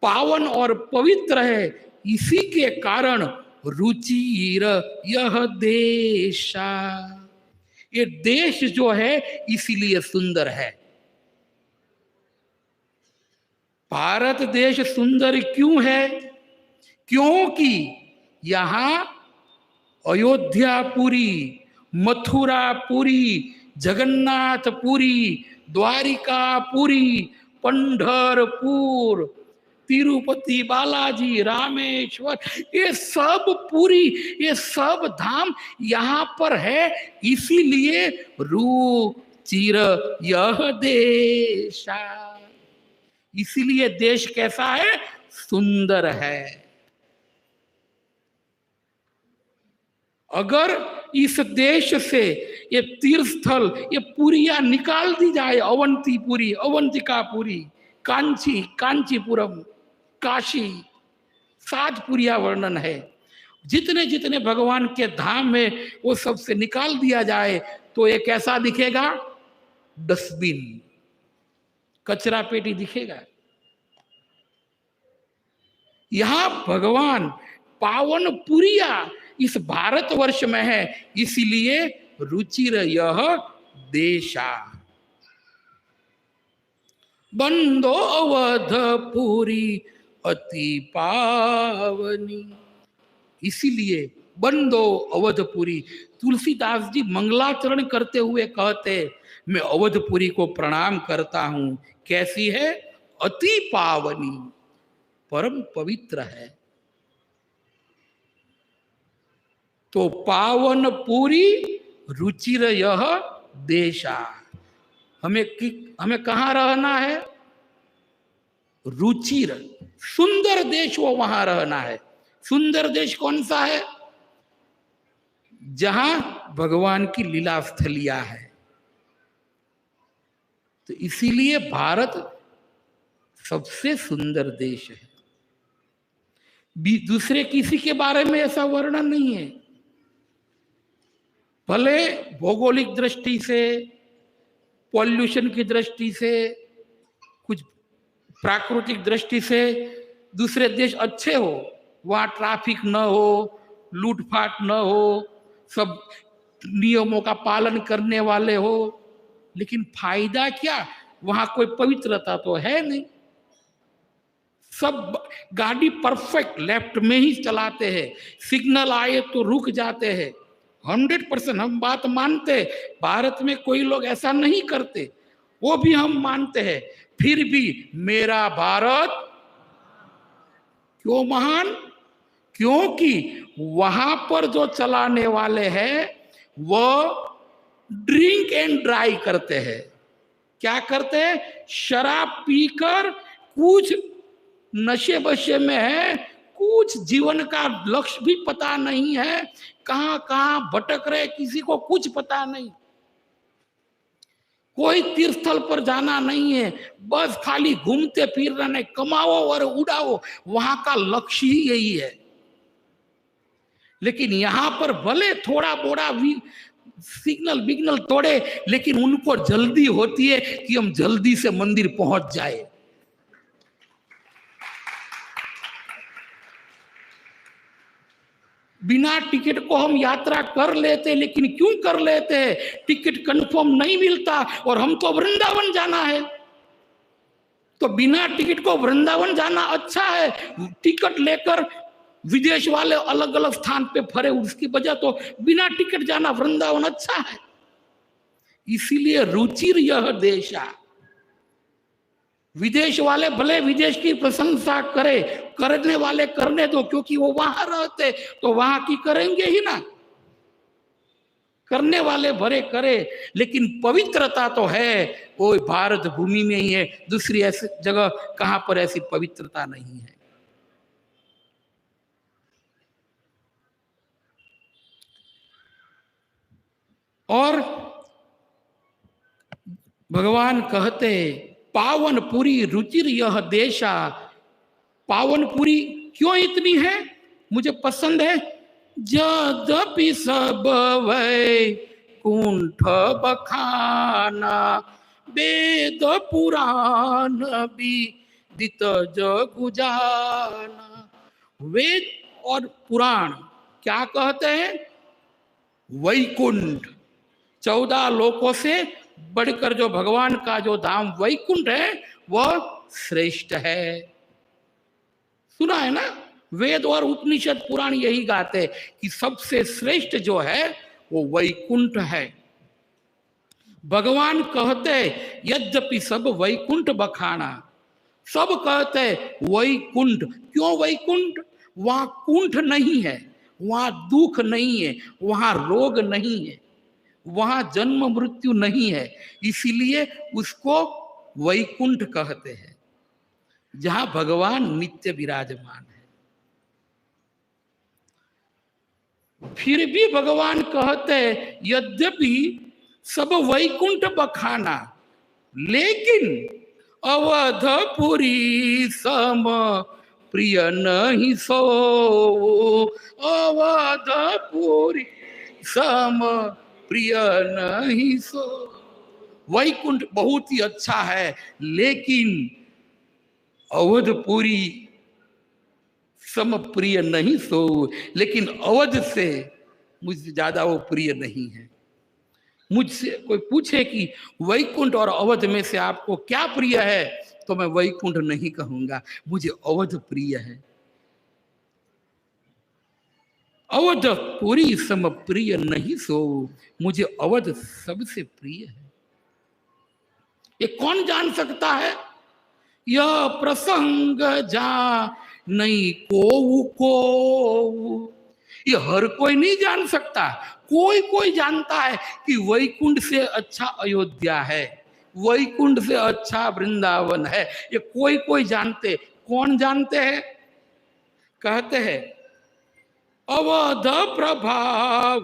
पावन और पवित्र है, इसी के कारण रुचिर यह देशा। ये देश जो है इसीलिए सुंदर है। भारत देश सुंदर क्यों है? क्योंकि यहां अयोध्यापुरी, मथुरापुरी, जगन्नाथपुरी, द्वारिकापुरी, पंढरपुर, तिरुपति बालाजी, रामेश्वर, ये सब पुरी, ये सब धाम यहां पर है। इसीलिए रुचिर यह देशा। इसीलिए देश कैसा है? सुंदर है। अगर इस देश से ये तीर्थस्थल, ये पुरिया निकाल दी जाए, अवंतीपुरी, अवंतिकापुरी, कांची, कांचीपुरम, काशी, 7 पुरिया वर्णन है। जितने जितने भगवान के धाम में वो सबसे निकाल दिया जाए तो ये कैसा दिखेगा? डस्टबिन, कचरा पेटी दिखेगा। यहां भगवान पावन पुरिया इस भारतवर्ष में है, इसीलिए रुचिर यह देशा। बंदो अवधपुरी अति पावनी। इसीलिए बंदो अवधपुरी, तुलसीदास जी मंगलाचरण करते हुए कहते, मैं अवधपुरी को प्रणाम करता हूं। कैसी है? अति पावनी, परम पवित्र है। तो पावन पूरी रुचिर यह देशा। हमें कहां रहना है? रुचिर, सुंदर देश वो वहां रहना है। सुंदर देश कौन सा है? जहां भगवान की लीला स्थलियां है। तो इसीलिए भारत सबसे सुंदर देश है। दूसरे किसी के बारे में ऐसा वर्णन नहीं है। भले भौगोलिक दृष्टि से, पॉल्यूशन की दृष्टि से, कुछ प्राकृतिक दृष्टि से दूसरे देश अच्छे हो, वहां ट्रैफिक न हो, लूटपाट न हो, सब नियमों का पालन करने वाले हो, लेकिन फायदा क्या? वहां कोई पवित्रता तो है नहीं। सब गाड़ी परफेक्ट लेफ्ट में ही चलाते हैं, सिग्नल आए तो रुक जाते हैं। 100% हम बात मानते। भारत में कोई लोग ऐसा नहीं करते, वो भी हम मानते हैं। फिर भी मेरा भारत क्यों महान? क्योंकि वहां पर जो चलाने वाले हैं वो ड्रिंक एंड ड्राई करते हैं। क्या करते हैं? शराब पीकर कुछ नशे बशे में है, कुछ जीवन का लक्ष्य भी पता नहीं है, कहां कहां भटक रहे, किसी को कुछ पता नहीं। कोई तीर्थस्थल पर जाना नहीं है, बस खाली घूमते फिर रहे, कमाओ और उड़ाओ, वहां का लक्ष्य ही यही है। लेकिन यहां पर भले थोड़ा बोड़ा भी सिग्नल बिग्नल तोड़े, लेकिन उनको जल्दी होती है कि हम जल्दी से मंदिर पहुंच जाए। बिना टिकट को हम यात्रा कर लेते, लेकिन क्यों कर लेते हैं? टिकट कंफर्म नहीं मिलता और हम तो वृंदावन जाना है। तो बिना टिकट को वृंदावन जाना अच्छा है, टिकट लेकर विदेश वाले अलग अलग स्थान पे फरे, उसकी वजह तो बिना टिकट जाना वृंदावन अच्छा है। इसीलिए रुचिर यह देशा, विदेश वाले भले विदेश की प्रशंसा करे, करने वाले करने दो, क्योंकि वो वहां रहते तो वहां की करेंगे ही ना, करने वाले भरे करे, लेकिन पवित्रता तो है वो भारत भूमि में ही है, दूसरी ऐसी जगह कहां पर ऐसी पवित्रता नहीं है। और भगवान कहते पावनपुरी रुचिर यह देशा, पावनपुरी क्यों इतनी है, मुझे पसंद है, यद्यपि सब वैकुंठ बखाना, वेद पुराण विदित जग जाना। वेद और पुराण क्या कहते हैं, वैकुंठ 14 लोकों से बढ़कर जो भगवान का जो धाम वैकुंठ है वह श्रेष्ठ है। सुना है ना, वेद और उपनिषद पुराण यही गाते कि सबसे श्रेष्ठ जो है वो वैकुंठ है। भगवान कहते यद्यपि सब वैकुंठ बखाना, सब कहते वैकुंठ, क्यों वैकुंठ, वहां कुंठ नहीं है, वहां दुख नहीं है, वहां रोग नहीं है, वहां जन्म मृत्यु नहीं है, इसीलिए उसको वैकुंठ कहते हैं, जहां भगवान नित्य विराजमान है। फिर भी भगवान कहते यद्यपि सब वैकुंठ बखाना, लेकिन अवधपुरी सम प्रिय नहीं सो, अवधपुरी सम प्रिय नहीं सो। वैकुंठ बहुत ही अच्छा है, लेकिन अवधपुरी सम प्रिय नहीं सो, लेकिन अवध से मुझसे ज्यादा वो प्रिय नहीं है। मुझसे कोई पूछे कि वैकुंठ और अवध में से आपको क्या प्रिय है, तो मैं वैकुंठ नहीं कहूंगा, मुझे अवध प्रिय है। अवध पूरी सम प्रिय नहीं सो, मुझे अवध सबसे प्रिय है। ये कौन जान सकता है, यह प्रसंग जा नहीं को, ये हर कोई नहीं जान सकता, कोई कोई जानता है कि वैकुंठ से अच्छा अयोध्या है, वैकुंठ से अच्छा वृंदावन है, ये कोई कोई जानते। कौन जानते हैं, कहते हैं अवध प्रभाव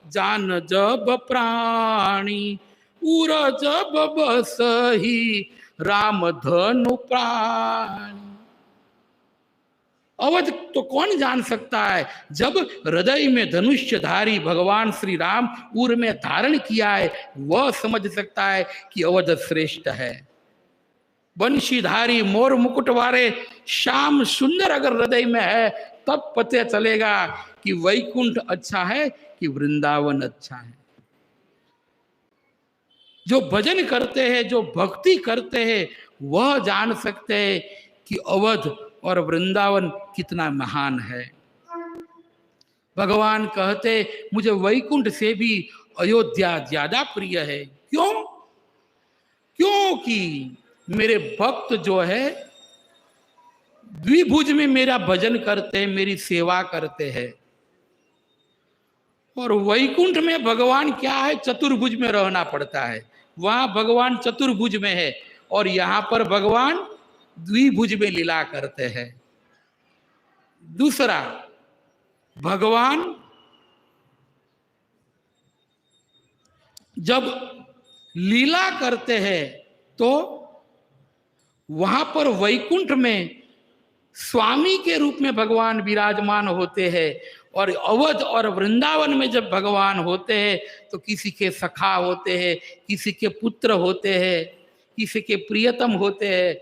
जान जब प्राणी, उर जब बसही राम धनु प्राणी। अवध तो कौन जान सकता है, जब हृदय में धनुष्यधारी भगवान श्री राम उर में धारण किया है, वह समझ सकता है कि अवध श्रेष्ठ है। बंशीधारी मोर मुकुट वाले श्याम सुंदर अगर हृदय में है, तब पता चलेगा कि वैकुंठ अच्छा है कि वृंदावन अच्छा है। जो भजन करते हैं, जो भक्ति करते हैं, वह जान सकते हैं कि अवध और वृंदावन कितना महान है। भगवान कहते मुझे वैकुंठ से भी अयोध्या ज्यादा प्रिय है। क्यों, क्योंकि मेरे भक्त जो है द्विभुज में मेरा भजन करते हैं, मेरी सेवा करते हैं। और वैकुंठ में भगवान क्या है, चतुर्भुज में रहना पड़ता है, वहां भगवान चतुर्भुज में है, और यहां पर भगवान द्विभुज में लीला करते हैं। दूसरा, भगवान जब लीला करते हैं तो वहां पर वैकुंठ में स्वामी के रूप में भगवान विराजमान होते हैं, और अवध और वृंदावन में जब भगवान होते हैं तो किसी के सखा होते हैं, किसी के पुत्र होते हैं, किसी के प्रियतम होते हैं।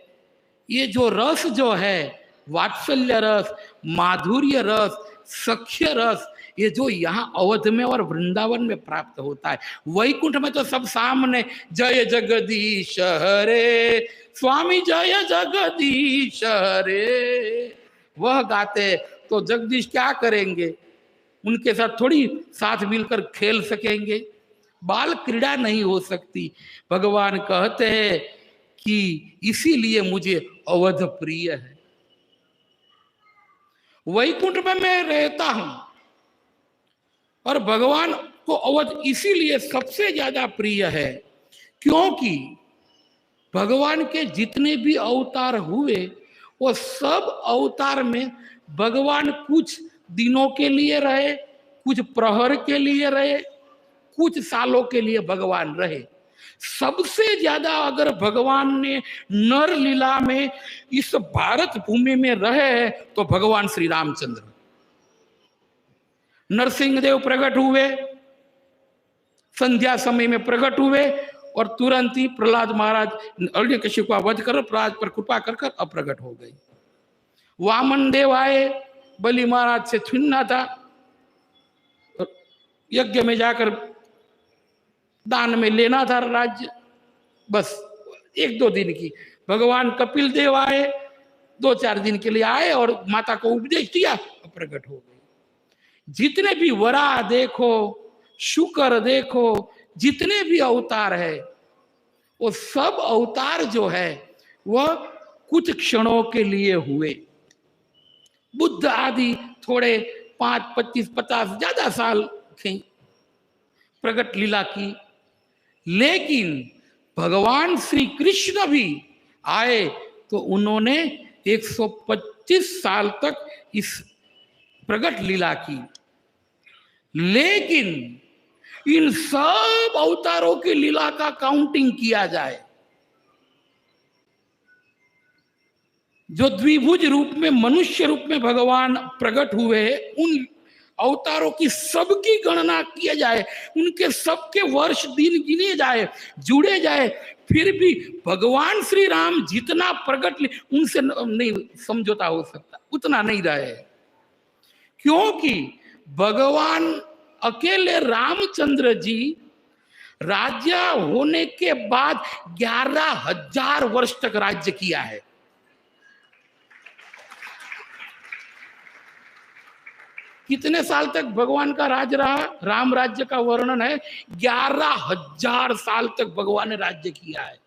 ये जो रस जो है, वात्सल्य रस, माधुर्य रस, सख्य रस, ये जो यहाँ अवध में और वृंदावन में प्राप्त होता है। वैकुंठ में तो सब सामने जय जगदीश हरे, स्वामी जय जगदीश हरे वह गाते, तो जगदीश क्या करेंगे? उनके साथ थोड़ी साथ मिलकर खेल सकेंगे, बाल क्रीड़ा नहीं हो सकती। भगवान कहते हैं कि इसीलिए मुझे अवध प्रिय है। वैकुंठ में मैं रहता हूं और भगवान को अवध इसीलिए सबसे ज्यादा प्रिय है क्योंकि भगवान के जितने भी अवतार हुए वो सब अवतार में भगवान कुछ दिनों के लिए रहे, कुछ प्रहर के लिए रहे, कुछ सालों के लिए भगवान रहे। सबसे ज्यादा अगर भगवान ने नर लीला में इस भारत भूमि में रहे तो भगवान श्री रामचंद्र। नरसिंह देव प्रकट हुए, संध्या समय में प्रकट हुए और तुरंत ही प्रहलाद महाराज हिरण्यकशिपु का वध कर प्रहलाद पर कृपा कर कर अप्रकट हो गई। वामन देव आए, बलि महाराज से छीनना था, यज्ञ में जाकर दान में लेना था राज्य, बस 1-2 दिन की। भगवान कपिल देव आए, 2-4 दिन के लिए आए और माता को उपदेश दिया, प्रकट हो गई। जितने भी वराह देखो, शुकर देखो, जितने भी अवतार है वो सब अवतार जो है वह कुछ क्षणों के लिए हुए। बुद्ध आदि थोड़े 5, 25, 50 ज्यादा साल प्रकट लीला की, लेकिन भगवान श्री कृष्ण भी आए तो उन्होंने 125 साल तक इस प्रकट लीला की। लेकिन इन सब अवतारों की लीला का काउंटिंग किया जाए, जो द्विभुज रूप में मनुष्य रूप में भगवान प्रकट हुए, उन अवतारों की सबकी गणना किया जाए, उनके सबके वर्ष दिन गिने जाए, जुड़े जाए, फिर भी भगवान श्री राम जितना प्रकट उनसे नहीं समझौता हो सकता, उतना नहीं रहे। क्योंकि भगवान अकेले रामचंद्र जी राज्य होने के बाद 11,000 वर्ष तक राज्य किया है। कितने साल तक भगवान का राज रहा? राम राज्य का वर्णन है 11,000 साल तक भगवान ने राज्य किया है।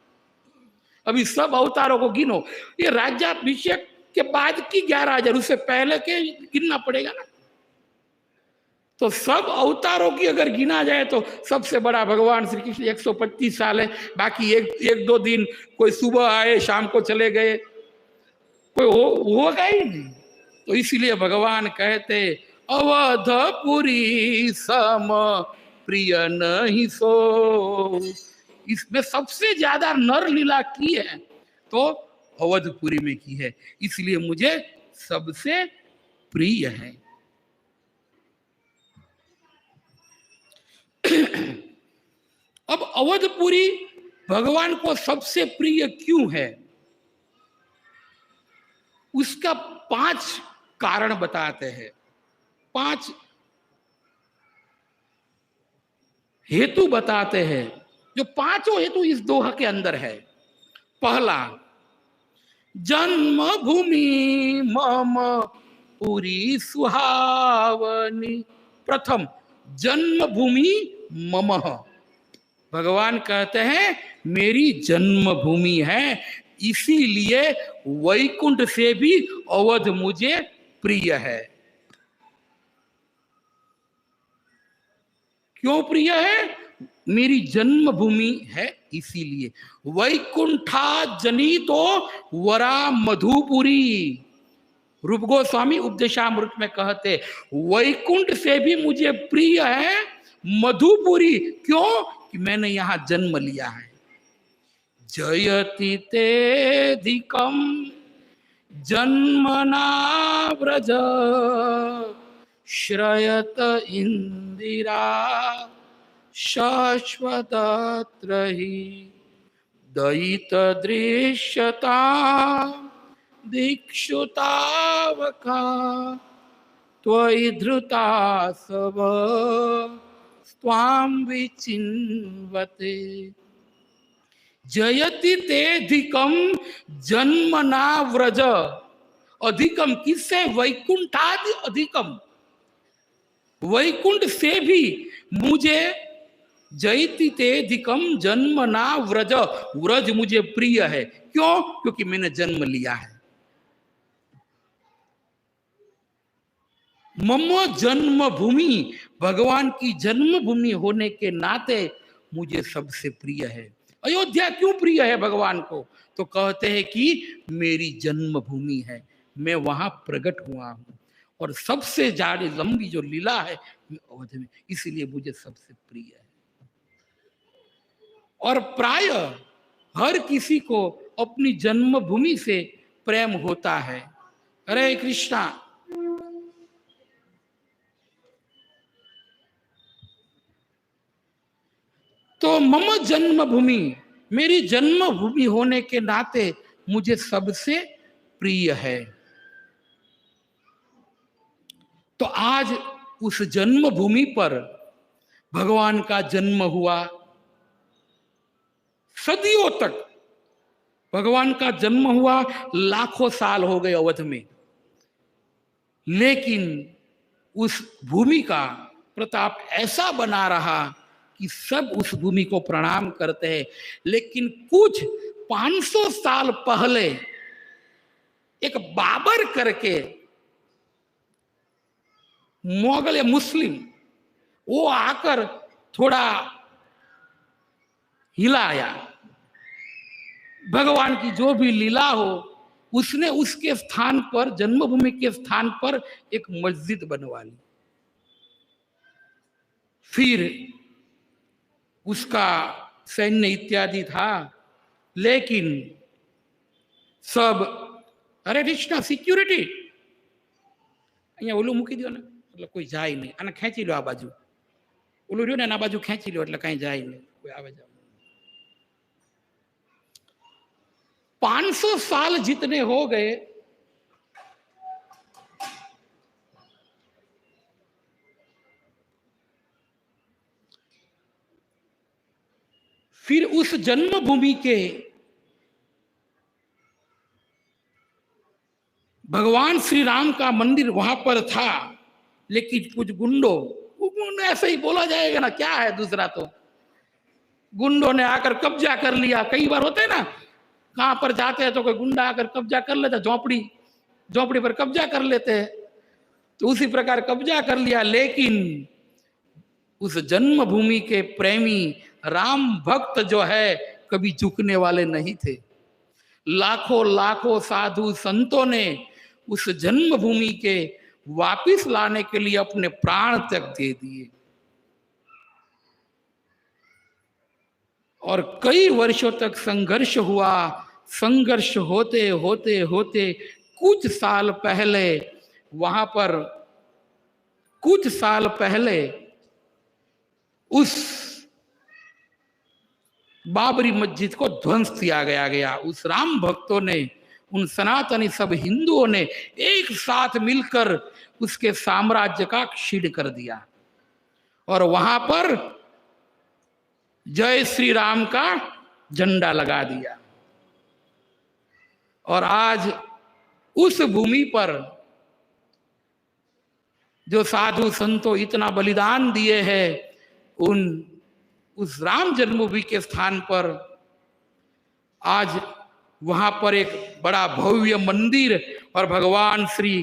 अभी सब अवतारों को गिनो, ये राज्याभिषेक के बाद की 11,000, उससे पहले के गिनना पड़ेगा ना। तो सब अवतारों की अगर गिना जाए तो सबसे बड़ा भगवान श्री कृष्ण 125 साल है। बाकी एक 2 दिन, कोई सुबह आए शाम को चले गए, कोई होगा ही नहीं। तो इसीलिए भगवान कहते अवधपुरी सम प्रिय नहीं सो। इसमें सबसे ज्यादा नर लीला की है तो अवधपुरी में की है, इसलिए मुझे सबसे प्रिय है। अब अवधपुरी भगवान को सबसे प्रिय क्यों है, उसका 5 कारण बताते हैं, 5 हेतु बताते हैं, जो 5 हेतु इस दोहा के अंदर है। पहला, जन्मभूमि मम पुरी सुहावनी। प्रथम, जन्मभूमि मम, भगवान कहते हैं मेरी जन्मभूमि है, इसीलिए वैकुंठ से भी अवध मुझे प्रिय है। क्यों प्रिय है? मेरी जन्मभूमि है इसीलिए। वैकुंठा जनितो वरा मधुपुरी, रूप गोस्वामी उपदेशामृत में कहते वैकुंठ से भी मुझे प्रिय है मधुपुरी। क्यों? कि मैंने यहां जन्म लिया है। जयति तेधिकम जन्मना व्रज श्रयत इंदिरा शाश्वतत्र हि दयित दृश्यता दीक्षुतावका त्वयि धृता सब स्वाम विचिन्वते। जयति तेधिकम जन्मना व्रज। अधिकम किससे? वैकुंठादि अधिकम, वैकुंठ से भी मुझे जयति तेधिकम जन्मना व्रज, व्रज मुझे प्रिय है। क्यों? क्योंकि मैंने जन्म लिया है। मम जन्मभूमि, भगवान की जन्मभूमि होने के नाते मुझे सबसे प्रिय है। अयोध्या क्यों प्रिय है भगवान को? तो कहते हैं कि मेरी जन्मभूमि है, मैं वहां प्रकट हुआ हूं, और सबसे ज्यादा लंबी जो लीला है अवध में, इसीलिए मुझे सबसे प्रिय है। और प्राय हर किसी को अपनी जन्मभूमि से प्रेम होता है। हरे कृष्णा। तो मम जन्मभूमि, मेरी जन्मभूमि होने के नाते मुझे सबसे प्रिय है। तो आज उस जन्मभूमि पर भगवान का जन्म हुआ। सदियों तक भगवान का जन्म हुआ, लाखों साल हो गए अवध में, लेकिन उस भूमि का प्रताप ऐसा बना रहा कि सब उस भूमि को प्रणाम करते हैं। लेकिन कुछ 500 साल पहले एक बाबर करके मुगल या मुस्लिम, वो आकर थोड़ा हिलाया। भगवान की जो भी लीला हो, उसने उसके स्थान पर, जन्मभूमि के स्थान पर एक मस्जिद बनवा ली। फिर उसका सैन्य इत्यादि था, लेकिन सब, अरे कृष्णा सिक्योरिटी અહીંયા ઓલું મૂકી દો ને, એટલે કોઈ જાય નહીં, અને ખેંચી લો આ બાજુ, ઓલું રહ્યું ને આ બાજુ ખેંચી લો એટલે કાંઈ જાય નહીં, કોઈ આવે જાવ। 500 साल जितने हो गए, फिर उस जन्मभूमि के भगवान श्री राम का मंदिर वहां पर था, लेकिन कुछ गुंडों, ऐसे ही बोला जाएगा ना, क्या है दूसरा, तो गुंडों ने आकर कब्जा कर लिया। कई बार होते हैं ना, कहां पर जाते हैं तो कोई गुंडा आकर कब्जा कर लेता, झोपड़ी पर कब्जा कर लेते हैं, तो उसी प्रकार कब्जा कर लिया। लेकिन उस जन्मभूमि के प्रेमी राम भक्त जो है, कभी झुकने वाले नहीं थे। लाखों लाखों साधु संतों ने उस जन्मभूमि के वापिस लाने के लिए अपने प्राण तक दे दिए, और कई वर्षों तक संघर्ष हुआ। संघर्ष होते होते होते कुछ साल पहले वहां पर, कुछ साल पहले उस बाबरी मस्जिद को ध्वंस किया गया। उस राम भक्तों ने, उन सनातनी सब हिंदुओं ने एक साथ मिलकर उसके साम्राज्य का क्षीण कर दिया, और वहां पर जय श्री राम का झंडा लगा दिया। और आज उस भूमि पर जो साधु संतों इतना बलिदान दिए हैं, उस राम जन्मभूमि के स्थान पर आज वहां पर एक बड़ा भव्य मंदिर और भगवान श्री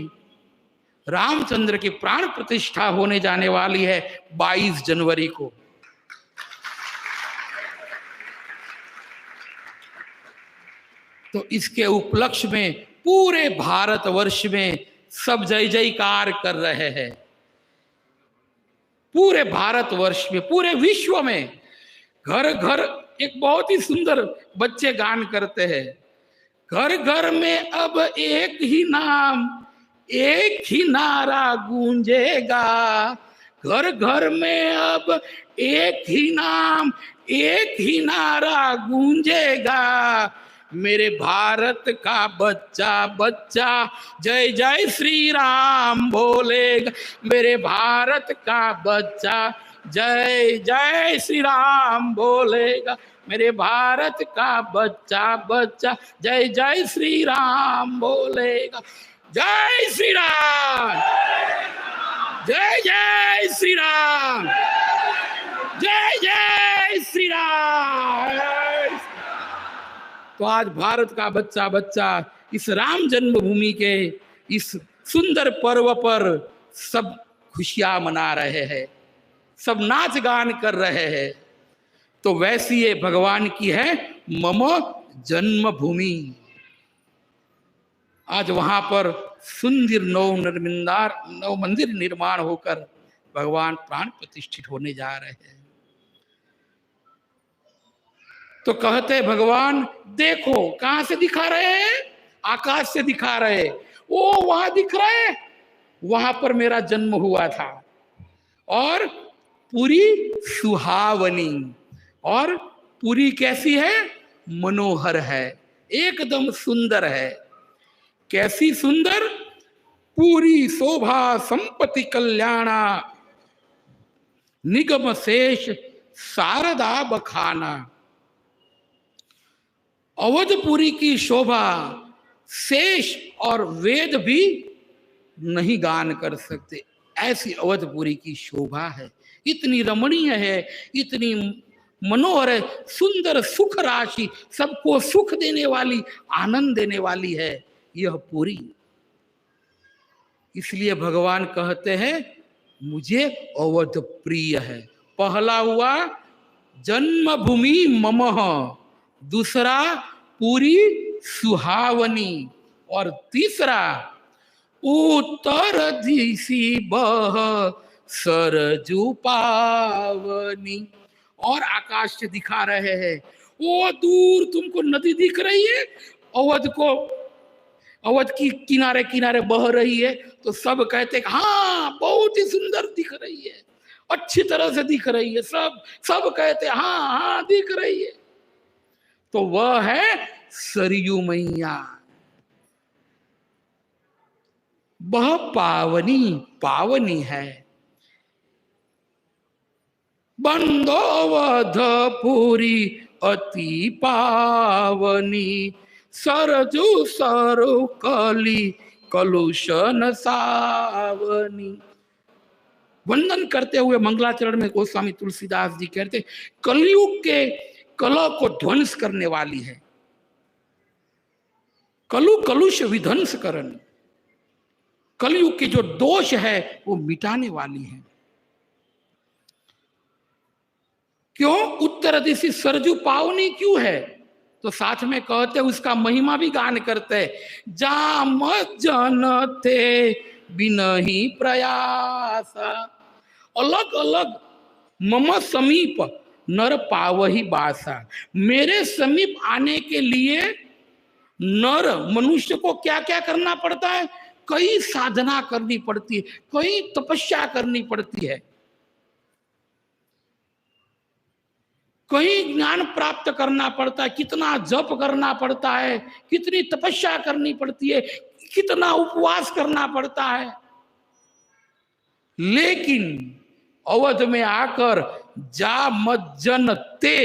रामचंद्र की प्राण प्रतिष्ठा होने जाने वाली है 22 जनवरी को। तो इसके उपलक्ष्य में पूरे भारतवर्ष में सब जय जयकार कर रहे हैं। पूरे भारतवर्ष में, पूरे विश्व में, घर घर एक बहुत ही सुंदर बच्चे गान करते हैं, घर घर में अब एक ही नाम, एक ही नारा गूंजेगा, घर घर में अब एक ही नाम, एक ही नारा गूंजेगा, मेरे भारत का बच्चा बच्चा जय जय श्री राम बोलेगा। मेरे भारत का बच्चा जय जय श्री राम बोलेगा। मेरे भारत का बच्चा बच्चा जय जय श्री राम बोलेगा। जय श्री राम, जय जय श्री राम, जय जय श्री राम। तो आज भारत का बच्चा बच्चा इस राम जन्मभूमि के इस सुंदर पर्व पर सब खुशियां मना रहे हैं, सब नाच गान कर रहे हैं। तो वैसी ये भगवान की है मम जन्मभूमि। आज वहां पर सुंदर नव मंदिर निर्माण होकर भगवान प्राण प्रतिष्ठित होने जा रहे हैं। तो कहते भगवान देखो, कहां से दिखा रहे हैं? आकाश से दिखा रहे। वो वहां दिख रहे, वहां पर मेरा जन्म हुआ था। और पूरी सुहावनी, और पूरी कैसी है? मनोहर है, एकदम सुंदर है। कैसी सुंदर? पूरी शोभा संपत्ति कल्याणा निगम शेष शारदा बखाना। अवधपुरी की शोभा शेष और वेद भी नहीं गान कर सकते, ऐसी अवधपुरी की शोभा है। इतनी रमणीय है, इतनी मनोहर है, सुंदर सुख राशि, सबको सुख देने वाली, आनंद देने वाली है यह पुरी। इसलिए भगवान कहते हैं मुझे अवध प्रिय है। पहला हुआ जन्मभूमि ममः, दूसरा पूरी सुहावनी, और तीसरा उत्तर दिशि बह सरजू पावनी। और आकाश से दिखा रहे हैं, वो दूर तुमको नदी दिख रही है, अवध की किनारे किनारे बह रही है। तो सब कहते हाँ बहुत ही सुंदर दिख रही है, अच्छी तरह से दिख रही है। सब कहते हाँ हाँ दिख रही है। तो वह है सरयू मैया। वह पावनी है। बंदोवधपुरी अति पावनी, सरजू सरु कली कलुषन सावनी। वंदन करते हुए मंगलाचरण में गोस्वामी तुलसीदास जी कहते कलयुग के कलह को ध्वंस करने वाली है, कलुष विध्वंस करन। कलयुग के जो दोष है वो मिटाने वाली है। क्यों उत्तर दिशि सरजू पावनी क्यों है? तो साथ में कहते उसका महिमा भी गान करते, जाम जन थे बिनहि प्रयास। अलग अलग मम समीप नर पावही बासा। मेरे समीप आने के लिए नर मनुष्य को क्या क्या करना पड़ता है? कई साधना करनी पड़ती है, कई तपस्या करनी पड़ती है, कई ज्ञान प्राप्त करना पड़ता है, कितना जप करना पड़ता है, कितनी तपस्या करनी पड़ती है, कितना उपवास करना पड़ता है। लेकिन अवध में आकर जा मज्जन ते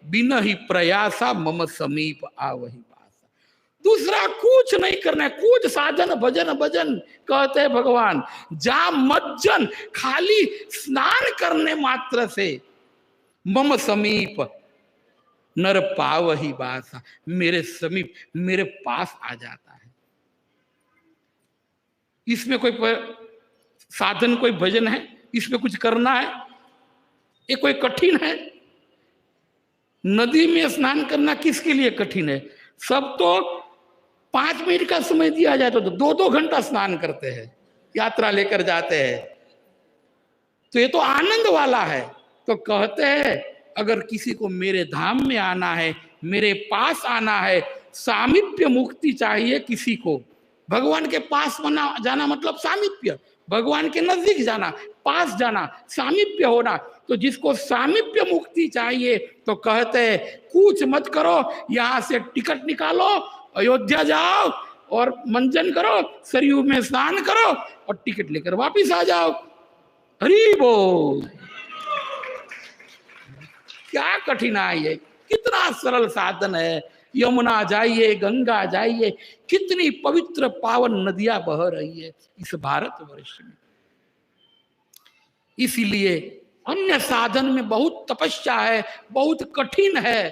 बिन ही प्रयासा मम समीप आवही बासा। दूसरा कुछ नहीं करना है, कुछ साधन भजन भजन कहते हैं भगवान। जा मज्जन, खाली स्नान करने मात्र से मम समीप नर पावही बासा, मेरे समीप मेरे पास आ जाता है। इसमें कोई साधन, कोई भजन है? इसमें कुछ करना है? ये कोई कठिन है? नदी में स्नान करना किसके लिए कठिन है? सब तो 5 मिनट का समय दिया जाए तो 2-2 घंटा स्नान करते हैं, यात्रा लेकर जाते हैं। तो ये तो आनंद वाला है। तो कहते हैं अगर किसी को मेरे धाम में आना है, मेरे पास आना है, सामीप्य मुक्ति चाहिए किसी को, भगवान के पास जाना मतलब सामीप्य, भगवान के नजदीक जाना, पास जाना, सामीप्य होना। तो जिसको सामीप्य मुक्ति चाहिए तो कहते हैं कुछ मत करो, यहां से टिकट निकालो, अयोध्या जाओ और मंजन करो, सरयू में स्नान करो और टिकट लेकर वापिस आ जाओ। हरि बोल। क्या कठिनाई है, कितना सरल साधन है। यमुना जाइए, गंगा जाइए, कितनी पवित्र पावन नदियां बह रही है इस भारतवर्ष में। इसीलिए अन्य साधन में बहुत तपस्या है, बहुत कठिन है,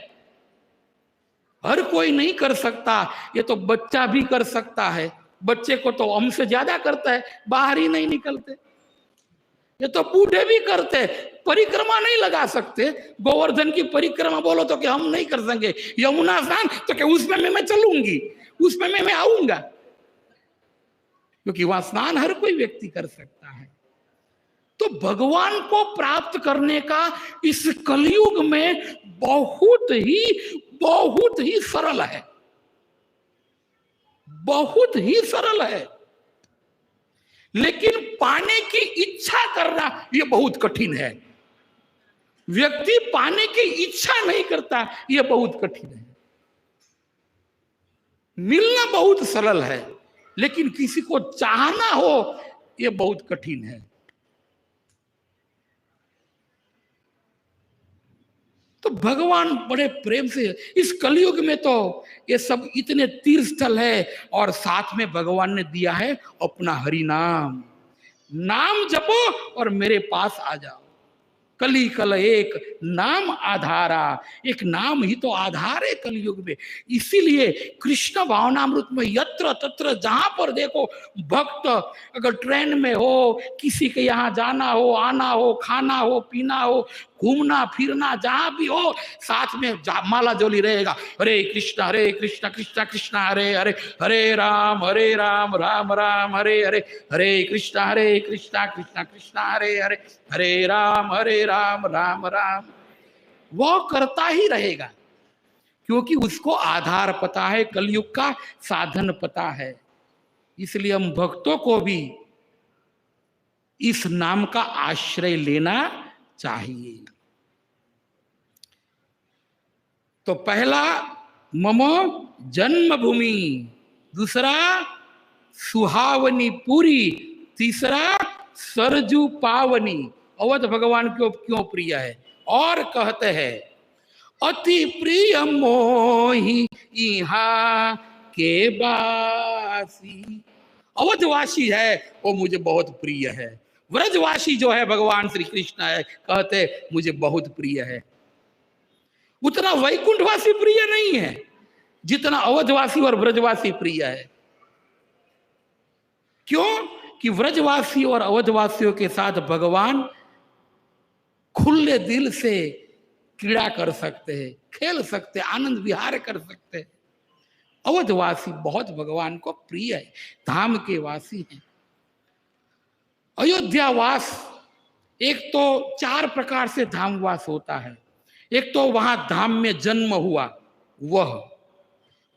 हर कोई नहीं कर सकता। ये तो बच्चा भी कर सकता है, बच्चे को तो हमसे ज्यादा करता है, बाहर ही नहीं निकलते। ये तो बूढ़े भी करते, परिक्रमा नहीं लगा सकते। गोवर्धन की परिक्रमा बोलो तो कि हम नहीं कर सकेंगे, यमुना स्नान तो कि उसमें मैं चलूंगी, उसमें मैं आऊंगा, क्योंकि वहां स्नान हर कोई व्यक्ति कर सकता है। तो भगवान को प्राप्त करने का इस कलयुग में बहुत ही सरल है, बहुत ही सरल है। लेकिन पाने की इच्छा करना यह बहुत कठिन है। व्यक्ति पाने की इच्छा नहीं करता, यह बहुत कठिन है। मिलना बहुत सरल है, लेकिन किसी को चाहना हो यह बहुत कठिन है। तो भगवान बड़े प्रेम से, इस कलयुग में तो ये सब इतने तीर्थ स्थल है, और साथ में भगवान ने दिया है अपना हरि नाम। नाम जपो और मेरे पास आ जाओ। कली कल एक नाम आधारा, एक नाम ही तो आधार है कलयुग में। इसीलिए कृष्ण भावनामृत में यत्र तत्र जहां पर देखो भक्त, अगर ट्रेन में हो, किसी के यहाँ जाना हो, आना हो, खाना हो, पीना हो, घूमना फिरना जहां भी हो, साथ में माला जोली रहेगा, हरे कृष्ण कृष्ण कृष्ण हरे हरे, हरे राम राम राम हरे हरे, हरे कृष्ण कृष्ण कृष्ण हरे हरे, हरे राम राम राम। वो करता ही रहेगा, क्योंकि उसको आधार पता है, कलयुग का साधन पता है। इसलिए हम भक्तों को भी इस नाम का आश्रय लेना चाहिए। तो पहला मम जन्मभूमि, दूसरा सुहावनी पुरी, तीसरा सरजू पावनी। अवध भगवान को क्यों प्रिय है? और कहते हैं अति प्रिय मोहि इहा के बासी। अवधवासी है वो मुझे बहुत प्रिय है। व्रजवासी जो है भगवान श्री कृष्ण है, कहते मुझे बहुत प्रिय है। उतना वैकुंठवासी प्रिय नहीं है जितना अवधवासी और व्रजवासी प्रिय है। क्यों? कि व्रजवासी और अवधवासियों के साथ भगवान खुले दिल से क्रीड़ा कर सकते हैं, खेल सकते हैं, आनंद विहार कर सकते हैं। अवधवासी बहुत भगवान को प्रिय है, धाम के वासी हैं। अयोध्यावास, एक तो 4 प्रकार से धामवास होता है। एक तो वहां धाम में जन्म हुआ वह,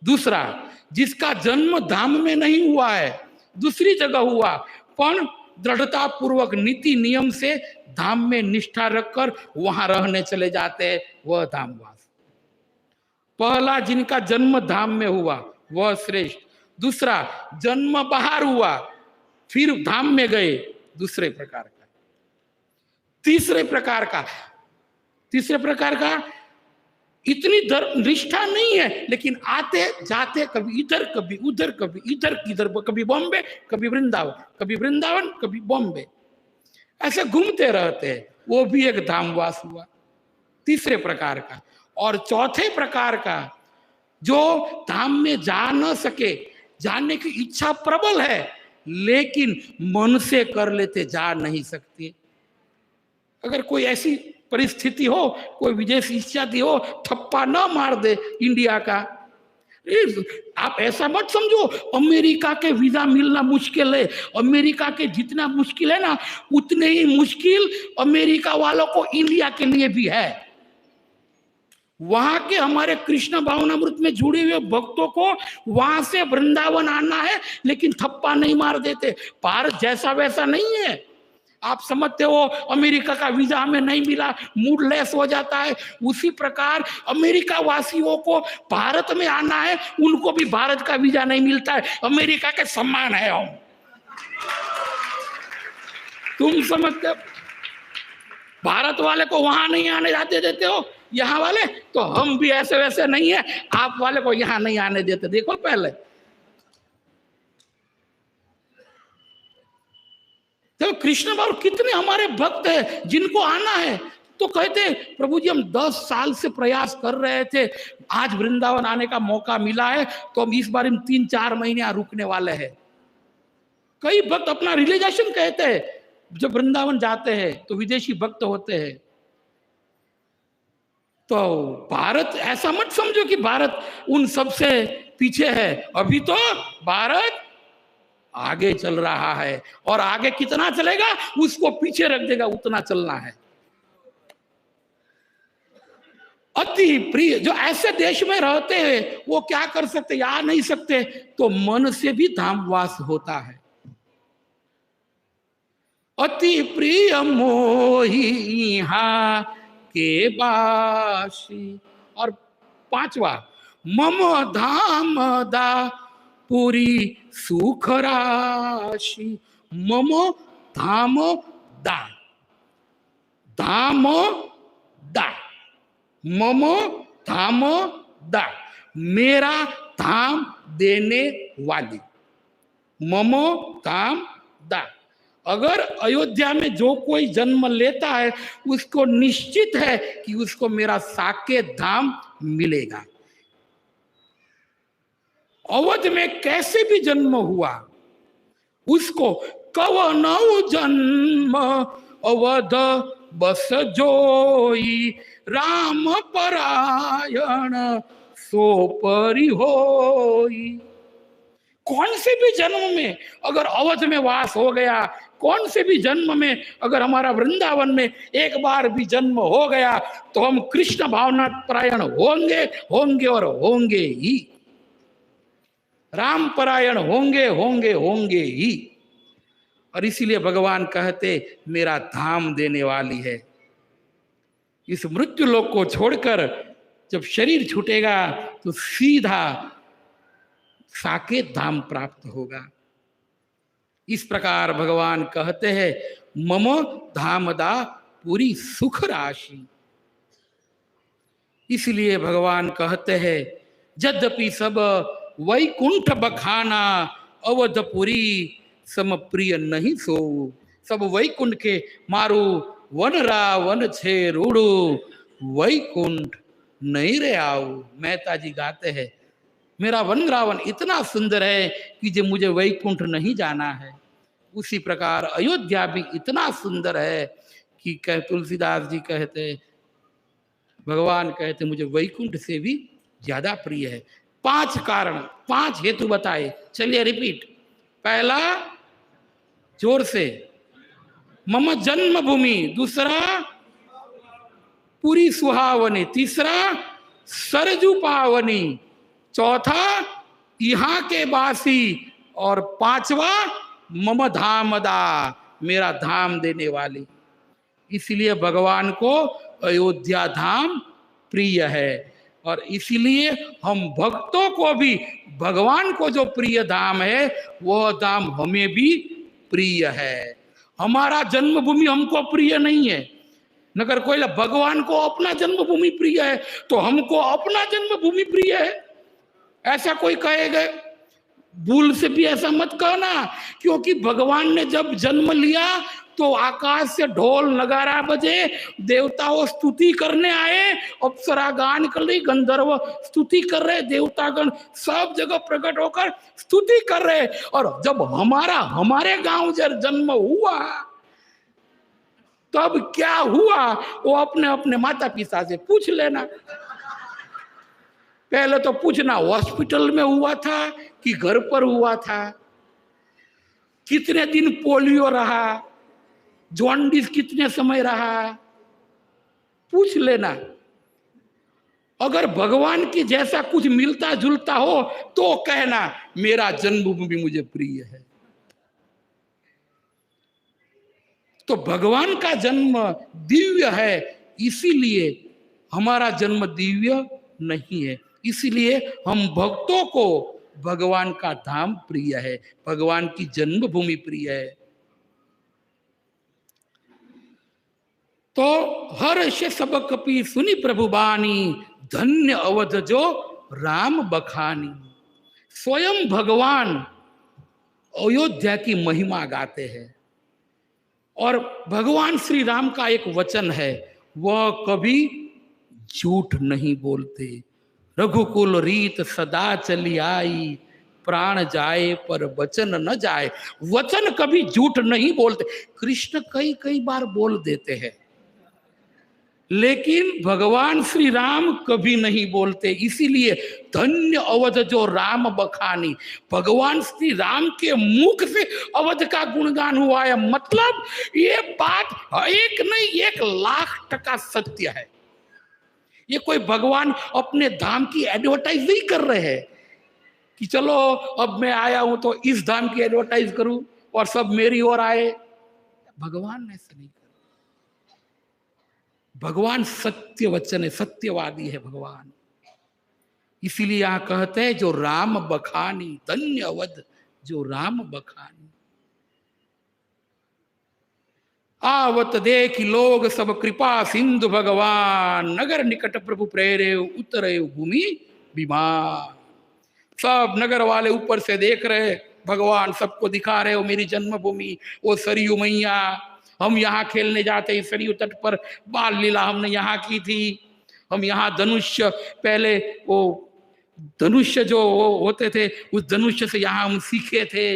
दूसरा जिसका जन्म धाम में नहीं हुआ है, दूसरी जगह हुआ, पर दृढ़ता पूर्वक नीति नियम से धाम में निष्ठा रखकर वहां रहने चले जाते हैं, वह धामवास। पहला जिनका जन्म धाम में हुआ वह श्रेष्ठ, दूसरा जन्म बाहर हुआ फिर धाम में गए, दूसरे प्रकार का। तीसरे प्रकार का इतनी निष्ठा नहीं है, लेकिन आते जाते कभी इधर कभी उधर, कभी इधर किधर, कभी बॉम्बे कभी वृंदावन कभी बॉम्बे, ऐसे घूमते रहते हैं, वो भी एक धामवास हुआ, तीसरे प्रकार का। और चौथे प्रकार का जो धाम में जा न सके, जाने की इच्छा प्रबल है लेकिन मन से कर लेते, जा नहीं सकते। अगर कोई ऐसी परिस्थिति हो, कोई विदेशी इच्छाती हो, थप्पा न मार दे इंडिया का। आप ऐसा मत समझो अमेरिका के वीजा मिलना मुश्किल है। अमेरिका के जितना मुश्किल है ना, उतने ही मुश्किल अमेरिका वालों को इंडिया के लिए भी है। वहां के हमारे कृष्ण भावनामृत में जुड़े हुए भक्तों को वहां से वृंदावन आना है, लेकिन थप्पा नहीं मार देते। भारत जैसा वैसा नहीं है। आप समझते हो अमेरिका का वीजा हमें नहीं मिला, मूड लेस हो जाता है, उसी प्रकार अमेरिका वासियों को भारत में आना है, उनको भी भारत का वीजा नहीं मिलता है। अमेरिका के सम्मान है हम, तुम समझते हो? भारत वाले को वहां नहीं आने जाते देते हो, यहाँ वाले तो हम भी ऐसे वैसे नहीं है, आप वाले को यहाँ नहीं आने देते। देखो पहले तो कृष्ण बाबू कितने हमारे भक्त हैं जिनको आना है, तो कहते प्रभु जी हम 10 साल से प्रयास कर रहे थे, आज वृंदावन आने का मौका मिला है, तो हम इस बार 3-4 महीने यहाँ रुकने वाले हैं। कई भक्त अपना रियलाइजेशन कहते हैं, जब वृंदावन जाते हैं तो विदेशी भक्त होते हैं। तो भारत ऐसा मत समझो कि भारत उन सबसे पीछे है, अभी तो भारत आगे चल रहा है, और आगे कितना चलेगा उसको पीछे रख देगा, उतना चलना है। अति प्रिय जो ऐसे देश में रहते हैं वो क्या कर सकते, या नहीं सकते, तो मन से भी धामवास होता है। अति प्रिय मोही यहाँ के बासी। और 5वां, मम धाम दा पूरी सुख राशि। मम धाम दा, धाम दा, मम धाम दा, मेरा धाम देने वाली, मम धाम दा। अगर अयोध्या में जो कोई जन्म लेता है उसको निश्चित है कि उसको मेरा साके धाम मिलेगा। अवध में कैसे भी जन्म हुआ उसको कवनौ जन्म अवध बस जोई, राम परायण सो परि होई। कौन से भी जन्म में अगर अवध में वास हो गया, कौन से भी जन्म में अगर हमारा वृंदावन में एक बार भी जन्म हो गया, तो हम कृष्ण भावना परायण होंगे, होंगे और होंगे ही। राम परायण होंगे, होंगे, होंगे ही। और इसीलिए भगवान कहते मेरा धाम देने वाली है। इस मृत्यु लोक को छोड़कर जब शरीर छूटेगा तो सीधा साकेत धाम प्राप्त होगा। इस प्रकार भगवान कहते हैं मम धामदा पूरी सुख राशि। इसलिए भगवान कहते हैं यद्यपि सब वैकुंठ बखाना अवधपुरी सम प्रिय नहीं सो। सब वैकुंठ के मारू वन रावन छे रूड़ू, वैकुंठ नहीं रे आओ। मेहता जी गाते हैं मेरा वन रावण इतना सुंदर है कि जो मुझे वैकुंठ नहीं जाना है। उसी प्रकार अयोध्या भी इतना सुंदर है कि तुलसीदास जी कहते, भगवान कहते मुझे वैकुंठ से भी ज्यादा प्रिय है। 5 कारण, 5 हेतु बताए। चलिए रिपीट। पहला जोर से, मम जन्मभूमि। दूसरा पूरी सुहावनी। तीसरा सरजू पावनी। चौथा यहाँ के बासी। और 5वां मम धामदा, मेरा धाम देने वाली। इसलिए भगवान को अयोध्या धाम प्रिय है, और इसलिए हम भक्तों को भी भगवान को जो प्रिय धाम है वह धाम हमें भी प्रिय है। हमारा जन्मभूमि हमको प्रिय नहीं है, नगर कोई भगवान को अपना जन्मभूमि प्रिय है तो हमको अपना जन्मभूमि प्रिय है। ऐसा कोई कहेगा, भूल से भी ऐसा मत कहना, क्योंकि भगवान ने जब जन्म लिया तो आकाश से ढोल नगारा बजे, देवताओं स्तुति करने आए, अप्सरा गान कर रही, गंधर्व स्तुति कर रहे, देवतागण सब जगह प्रकट होकर स्तुति कर रहे। और जब हमारे गांव जब जन्म हुआ तब क्या हुआ वो अपने अपने माता पिता से पूछ लेना। पहले तो पूछना हॉस्पिटल में हुआ था कि घर पर हुआ था, कितने दिन पोलियो रहा, जॉन्डिस कितने समय रहा, पूछ लेना। अगर भगवान की जैसा कुछ मिलता जुलता हो तो कहना मेरा जन्मभूमि मुझे प्रिय है। तो भगवान का जन्म दिव्य है, इसीलिए हमारा जन्म दिव्य नहीं है। इसीलिए हम भक्तों को भगवान का धाम प्रिय है, भगवान की जन्मभूमि प्रिय है। तो हर्ष सब कपि सुनि प्रभु बानी, धन्य अवध जो राम बखानी। स्वयं भगवान अयोध्या की महिमा गाते हैं। और भगवान श्री राम का एक वचन है, वह कभी झूठ नहीं बोलते। रघुकुल रीत सदा चली आई, प्राण जाए पर वचन न जाए। वचन कभी झूठ नहीं बोलते। कृष्ण कई कई बार बोल देते हैं, लेकिन भगवान श्री राम कभी नहीं बोलते। इसीलिए धन्य अवध जो राम बखानी, भगवान श्री राम के मुख से अवध का गुणगान हुआ है। मतलब ये बात एक नहीं 1,00,000% सत्य है। ये कोई भगवान अपने धाम की एडवर्टाइज नहीं कर रहे हैं कि चलो अब मैं आया हूं तो इस धाम की एडवर्टाइज करूं और सब मेरी ओर आए। भगवान ऐसा नहीं। भगवान सत्य वचन है, सत्यवादी है भगवान। इसीलिए यहां कहते हैं जो राम बखानी, धन्य अवध जो राम बखानी। आवत देख लोग सब कृपा सिंधु भगवान, नगर निकट प्रभु प्रेरे उतरे भूमि विमान। सब नगर वाले ऊपर से देख रहे, भगवान सबको दिखा रहे हो मेरी जन्मभूमि, वो सरयू मैया। हम यहाँ खेलने जाते हैं सरयू तट पर, बाल लीला हमने यहाँ की थी। हम यहाँ धनुष्य, पहले वो धनुष्य जो होते थे उस धनुष्य से यहाँ हम सीखे थे,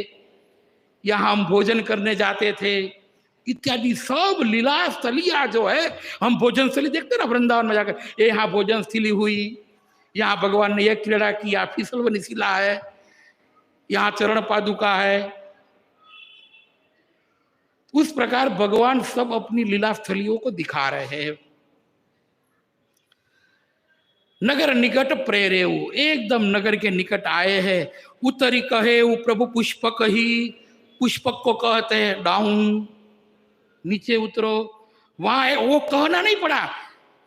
यहाँ हम भोजन करने जाते थे इत्यादि। सब लीला स्थलिया जो है, हम भोजन स्थली देखते ना वृंदावन में जाकर, ये यहाँ भोजन स्थली हुई, यहाँ भगवान ने यह क्रीड़ा किया, फिसल शिला है, यहाँ चरण पादुका है। उस प्रकार भगवान सब अपनी लीला स्थलियों को दिखा रहे हैं। नगर निकट प्रेरेऊ, एकदम नगर के निकट आए हैं। उतरी कहे वो प्रभु पुष्पक ही, पुष्पक को कहते हैं डाउन, नीचे उतरो। वहां वो कहना नहीं पड़ा,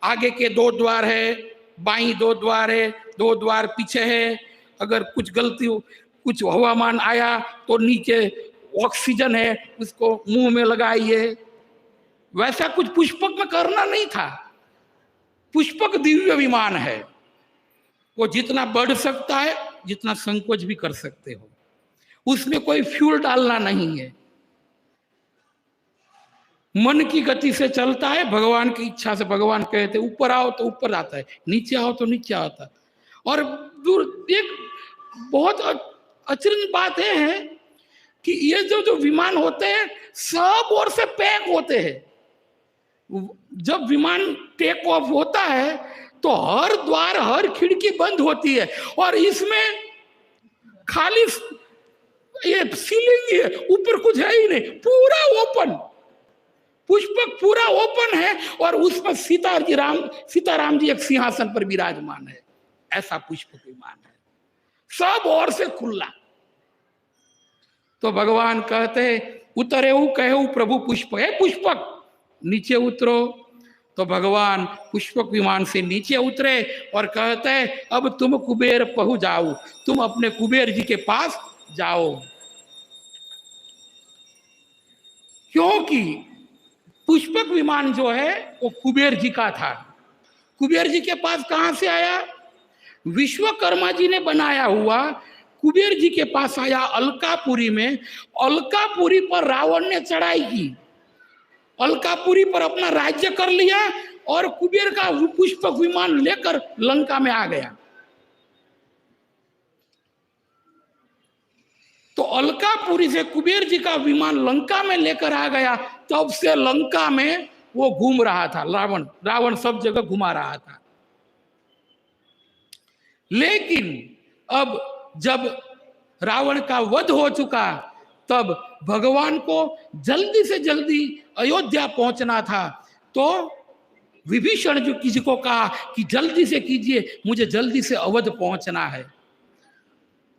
आगे के 2 द्वार है, बाई 2 द्वार है, 2 द्वार पीछे है। अगर कुछ गलती हो, कुछ हवामान आया तो नीचे ऑक्सीजन है, उसको मुंह में लगाइए। वैसा कुछ पुष्पक में करना नहीं था। पुष्पक दिव्य विमान है, वो जितना बढ़ सकता है, जितना संकोच भी कर सकते हो, उसमें कोई फ्यूल डालना नहीं है। मन की गति से चलता है, भगवान की इच्छा से। भगवान कहते ऊपर आओ तो ऊपर आता है, नीचे आओ तो नीचे आता है। और दूर एक बहुत अचरज बात है कि ये जो विमान होते हैं सब ओर से पैक होते हैं। जब विमान टेक ऑफ होता है तो हर द्वार, हर खिड़की बंद होती है, और इसमें खाली ये सीलिंग है, ऊपर कुछ है ही नहीं, पूरा ओपन। पुष्पक पूरा ओपन है और उसमें सीताराम जी एक सिंहासन पर विराजमान है। ऐसा पुष्पक विमान है, सब ओर से खुला। तो भगवान कहते उतरे कहे प्रभु पुष्प है, पुष्पक नीचे उतरो। तो भगवान पुष्पक विमान से नीचे उतरे और कहते अब तुम कुबेर पहु जाओ, तुम अपने कुबेर जी के पास जाओ। क्योंकि पुष्पक विमान जो है वो कुबेर जी का था। कुबेर जी के पास कहां से आया? विश्वकर्मा जी ने बनाया हुआ कुबेर जी के पास आया अलकापुरी में। अलकापुरी पर रावण ने चढ़ाई की, अलकापुरी पर अपना राज्य कर लिया और कुबेर का पुष्पक विमान लेकर लंका में आ गया। तो अलकापुरी से कुबेर जी का विमान लंका में लेकर आ गया, तब से लंका में वो घूम रहा था। रावण सब जगह घुमा रहा था। लेकिन अब जब रावण का वध हो चुका, तब भगवान को जल्दी से जल्दी अयोध्या पहुंचना था। तो विभीषण जो किसी को कहा कि जल्दी से कीजिए, मुझे जल्दी से अवध पहुंचना है,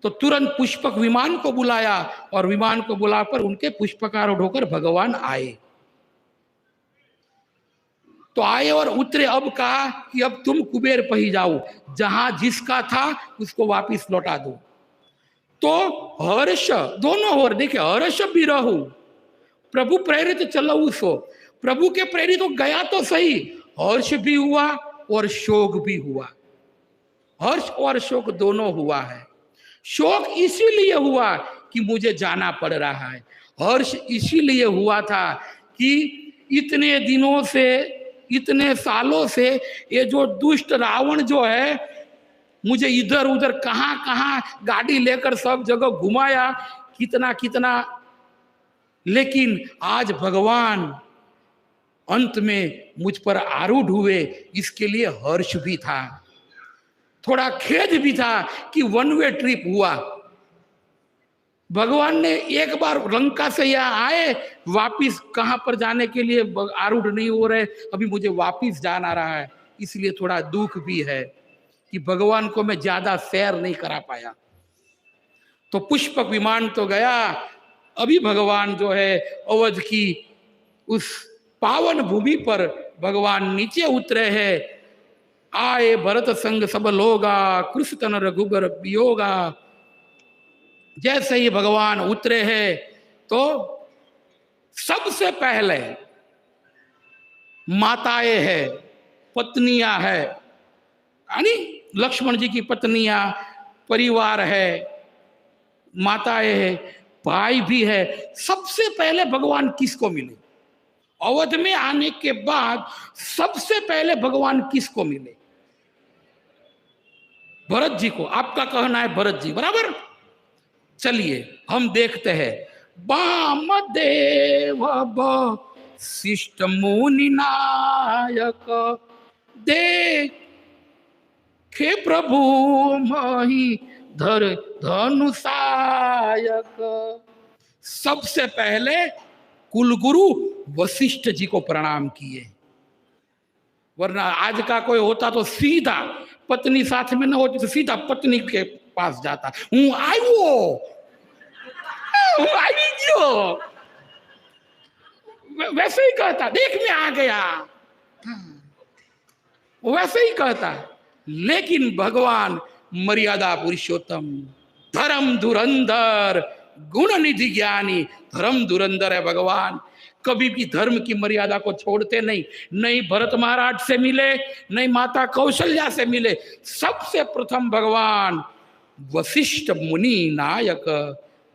तो तुरंत पुष्पक विमान को बुलाया और विमान को बुलाकर उनके पुष्पकारूढ़ होकर भगवान आए। तो आए और उतरे, अब कहा कि अब तुम कुबेर पर ही जाओ, जहां जिसका था उसको वापिस लौटा दो। तो हर्ष दोनों हो, देखिए हर्ष भी रहू, प्रभु प्रेरित चलो सो, प्रभु के प्रेरित तो गया तो सही, हर्ष भी हुआ और शोक भी हुआ। हर्ष और शोक दोनों हुआ है। शोक इसीलिए हुआ कि मुझे जाना पड़ रहा है, हर्ष इसीलिए हुआ था कि इतने दिनों से, इतने सालों से ये जो दुष्ट रावण जो है मुझे इधर उधर कहां कहां गाड़ी लेकर सब जगह घुमाया, कितना कितना, लेकिन आज भगवान अंत में मुझ पर आरूढ़ हुए, इसके लिए हर्ष भी था, थोड़ा खेद भी था कि वन वे ट्रिप हुआ। भगवान ने एक बार लंका से यहाँ आए, वापिस कहां पर जाने के लिए आरूढ़ नहीं हो रहे, अभी मुझे वापिस जाना रहा है, इसलिए थोड़ा दुख भी है कि भगवान को मैं ज्यादा सैर नहीं करा पाया। तो पुष्पक विमान तो गया, अभी भगवान जो है अवध की उस पावन भूमि पर भगवान नीचे उतरे हैं। आए भरत संग सब लोगा, कृष्ण तन रघुबर वियोगा। जैसे ही भगवान उतरे हैं तो सबसे पहले माताएं हैं, पत्नियां हैं, यानी लक्ष्मण जी की पत्नियां, परिवार है, माताएं है, भाई भी है। सबसे पहले भगवान किसको मिले? अवध में आने के बाद सबसे पहले भगवान किसको मिले? भरत जी को। आपका कहना है भरत जी, बराबर। चलिए हम देखते हैं। वामदेव शिष्ट मुनि नायक, देखे प्रभु मही धर धनुषायक। सबसे पहले कुलगुरु वशिष्ठ जी को प्रणाम किए, वरना आज का कोई होता तो सीधा, पत्नी साथ में न होती तो सीधा पत्नी के पास जाता, हूँ आयो, वैसे ही कहता, देख मैं आ गया, वैसे ही कहता। लेकिन भगवान मर्यादा पुरुषोत्तम, धर्म धुरंधर, गुण निधि ज्ञानी, धर्म धुरंधर है भगवान। कभी भी धर्म की मर्यादा को छोड़ते नहीं। नहीं भरत महाराज से मिले, नहीं माता कौशल्या से मिले, सबसे प्रथम भगवान वशिष्ठ मुनि नायक,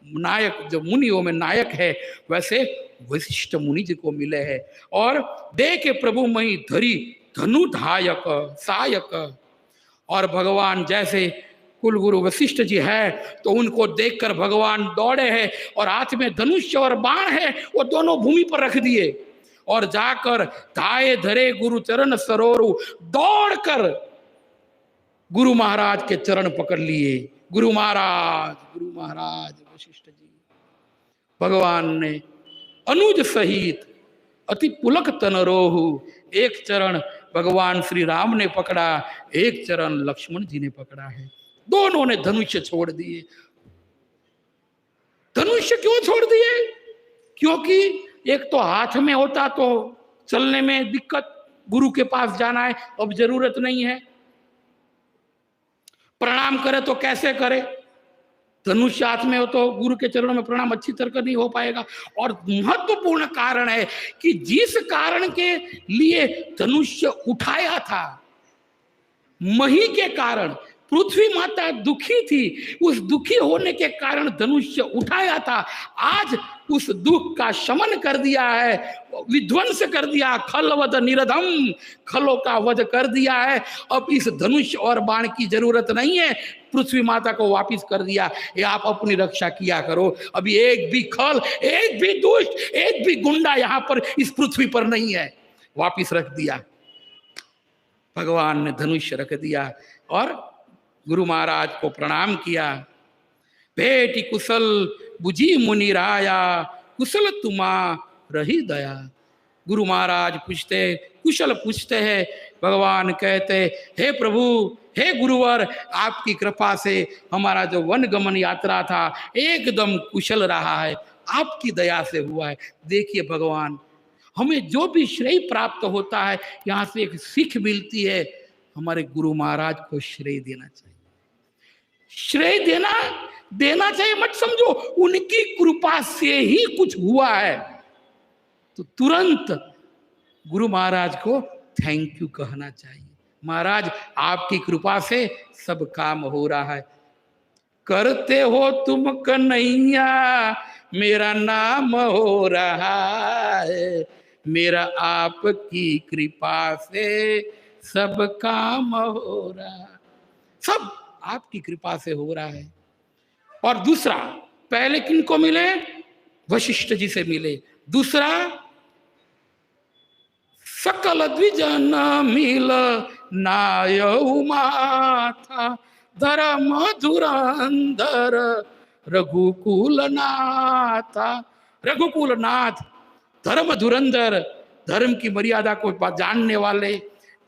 नायक जो मुनियों में नायक है, वैसे वशिष्ठ मुनि जी को मिले हैं। और देखे प्रभु मही धरी धनुधायक सायक। और भगवान जैसे कुलगुरु वशिष्ठ जी है तो उनको देखकर भगवान दौड़े हैं और हाथ में धनुष और बाण है, वो दोनों भूमि पर रख दिए और जाकर धाये धरे गुरु चरण सरोरु, दौड़कर गुरु महाराज के चरण पकड़ लिए। गुरु महाराज वशिष्ठ जी। भगवान ने अनुज सहित अति पुलक तन रोहु, एक चरण भगवान श्री राम ने पकड़ा, एक चरण लक्ष्मण जी ने पकड़ा है। दोनों ने धनुष्य छोड़ दिए। धनुष्य क्यों छोड़ दिए? क्योंकि एक तो हाथ में होता तो चलने में दिक्कत, गुरु के पास जाना है, अब जरूरत नहीं है। प्रणाम करे तो कैसे करे? धनुष हाथ में हो तो गुरु के चरणों में प्रणाम अच्छी तरह नहीं हो पाएगा। और महत्वपूर्ण कारण है कि जिस कारण के लिए धनुष्य उठाया था, मही के कारण पृथ्वी माता दुखी थी, उस दुखी होने के कारण धनुष्य उठाया था, आज उस दुख का शमन कर दिया है, विध्वंस कर दिया, खलवध निरधम, खलों का वध कर दिया है। अब इस धनुष और बाण की जरूरत नहीं है, पृथ्वी माता को वापिस कर दिया। ये आप अपनी रक्षा किया करो। अभी एक भी खल, एक भी दुष्ट, एक भी गुंडा यहां पर इस पृथ्वी पर नहीं है, वापिस रख दिया। भगवान ने धनुष रख दिया और गुरु महाराज को प्रणाम किया। भेटी कुशल बुझी मुनि राया, कुशल तुमा रही दया। गुरु महाराज पूछते, कुशल पूछते हैं। भगवान कहते, हे प्रभु, हे गुरुवर, आपकी कृपा से हमारा जो वन गमन यात्रा था एकदम कुशल रहा है, आपकी दया से हुआ है। देखिए भगवान, हमें जो भी श्रेय प्राप्त होता है यहाँ से एक सीख मिलती है, हमारे गुरु महाराज को श्रेय देना चाहिए। श्रेय देना चाहिए मत समझो, उनकी कृपा से ही कुछ हुआ है तो तुरंत गुरु महाराज को थैंक यू कहना चाहिए। महाराज, आपकी कृपा से सब काम हो रहा है। करते हो तुम कन्हैया, मेरा नाम हो रहा है, मेरा आपकी कृपा से सब काम हो रहा है। सब आपकी कृपा से हो रहा है। और दूसरा, पहले किनको मिले? वशिष्ठ जी से मिले। दूसरा, सकल द्विजन मिल नायऊ माथा, धर्म धुरंधर रघुकुल नाथा। रघुकुल नाथ, धर्म धुरंधर, धर्म की मर्यादा को जानने वाले,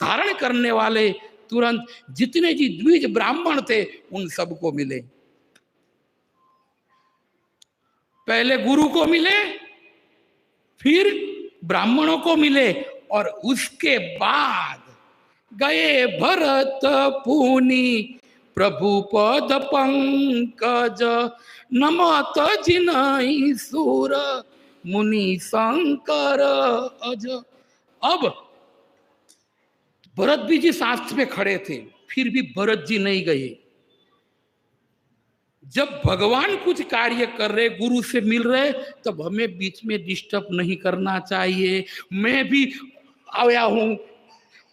धारण करने वाले, तुरंत जितने जी द्विज ब्राह्मण थे उन सबको मिले। पहले गुरु को मिले, फिर ब्राह्मणों को मिले, और उसके बाद गए भरत पुनि प्रभु पद पंकज, नमत जिनाई सुर मुनि शंकर अज। अब भरत जी शास्त्र में खड़े थे, फिर भी भरत जी नहीं गए। जब भगवान कुछ कार्य कर रहे, गुरु से मिल रहे, तब हमें बीच में डिस्टर्ब नहीं करना चाहिए। मैं भी आया हूं,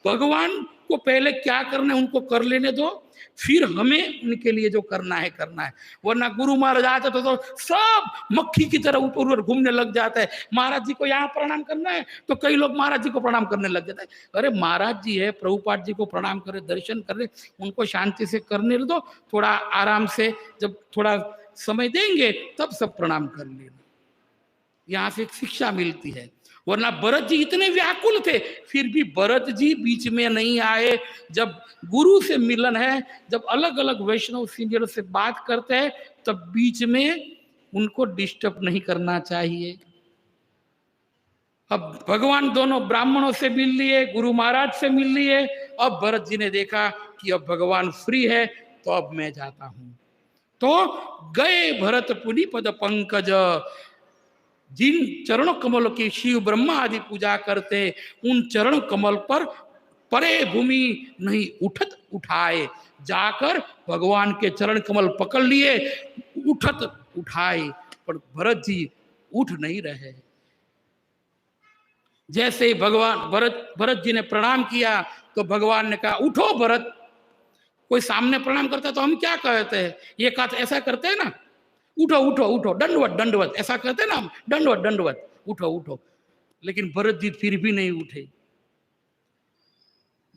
भगवान को पहले क्या करना है उनको कर लेने दो, फिर हमें उनके लिए जो करना है करना है। वरना गुरु महाराज आते तो सब मक्खी की तरह ऊपर ऊपर घूमने लग जाता है। महाराज जी को यहाँ प्रणाम करना है तो कई लोग महाराज जी को प्रणाम करने लग जाते हैं। अरे महाराज जी है, प्रभुपाद जी को प्रणाम करे, दर्शन करे, उनको शांति से करने दो, थोड़ा आराम से, जब थोड़ा समय देंगे तब सब प्रणाम कर लेना। यहाँ से एक शिक्षा मिलती है। वरना भरत जी इतने व्याकुल थे, फिर भी भरत जी बीच में नहीं आए। जब गुरु से मिलन है, जब अलग अलग वैष्णव सीनियर से बात करते हैं, तब बीच में उनको डिस्टर्ब नहीं करना चाहिए। अब भगवान दोनों ब्राह्मणों से मिल लिए, गुरु महाराज से मिल लिए। अब भरत जी ने देखा कि अब भगवान फ्री है, तो अब मैं जाता हूं। तो गए भरत पुनि पद पंकज, जिन चरण कमल की शिव ब्रह्मा आदि पूजा करते, उन चरण कमल पर परे भूमि नहीं उठत उठाए, जाकर भगवान के चरण कमल पकड़ लिए, उठत उठाए, पर भरत जी उठ नहीं रहे। जैसे भगवान भरत जी ने प्रणाम किया तो भगवान ने कहा, उठो भरत। कोई सामने प्रणाम करता तो हम क्या कहते हैं? ये कहा ऐसा करते हैं ना, उठो उठो उठो, दंडवत दंडवत, ऐसा कहते हैं ना हम, दंडवत दंडवत, उठो उठो। लेकिन भरत जी फिर भी नहीं उठे।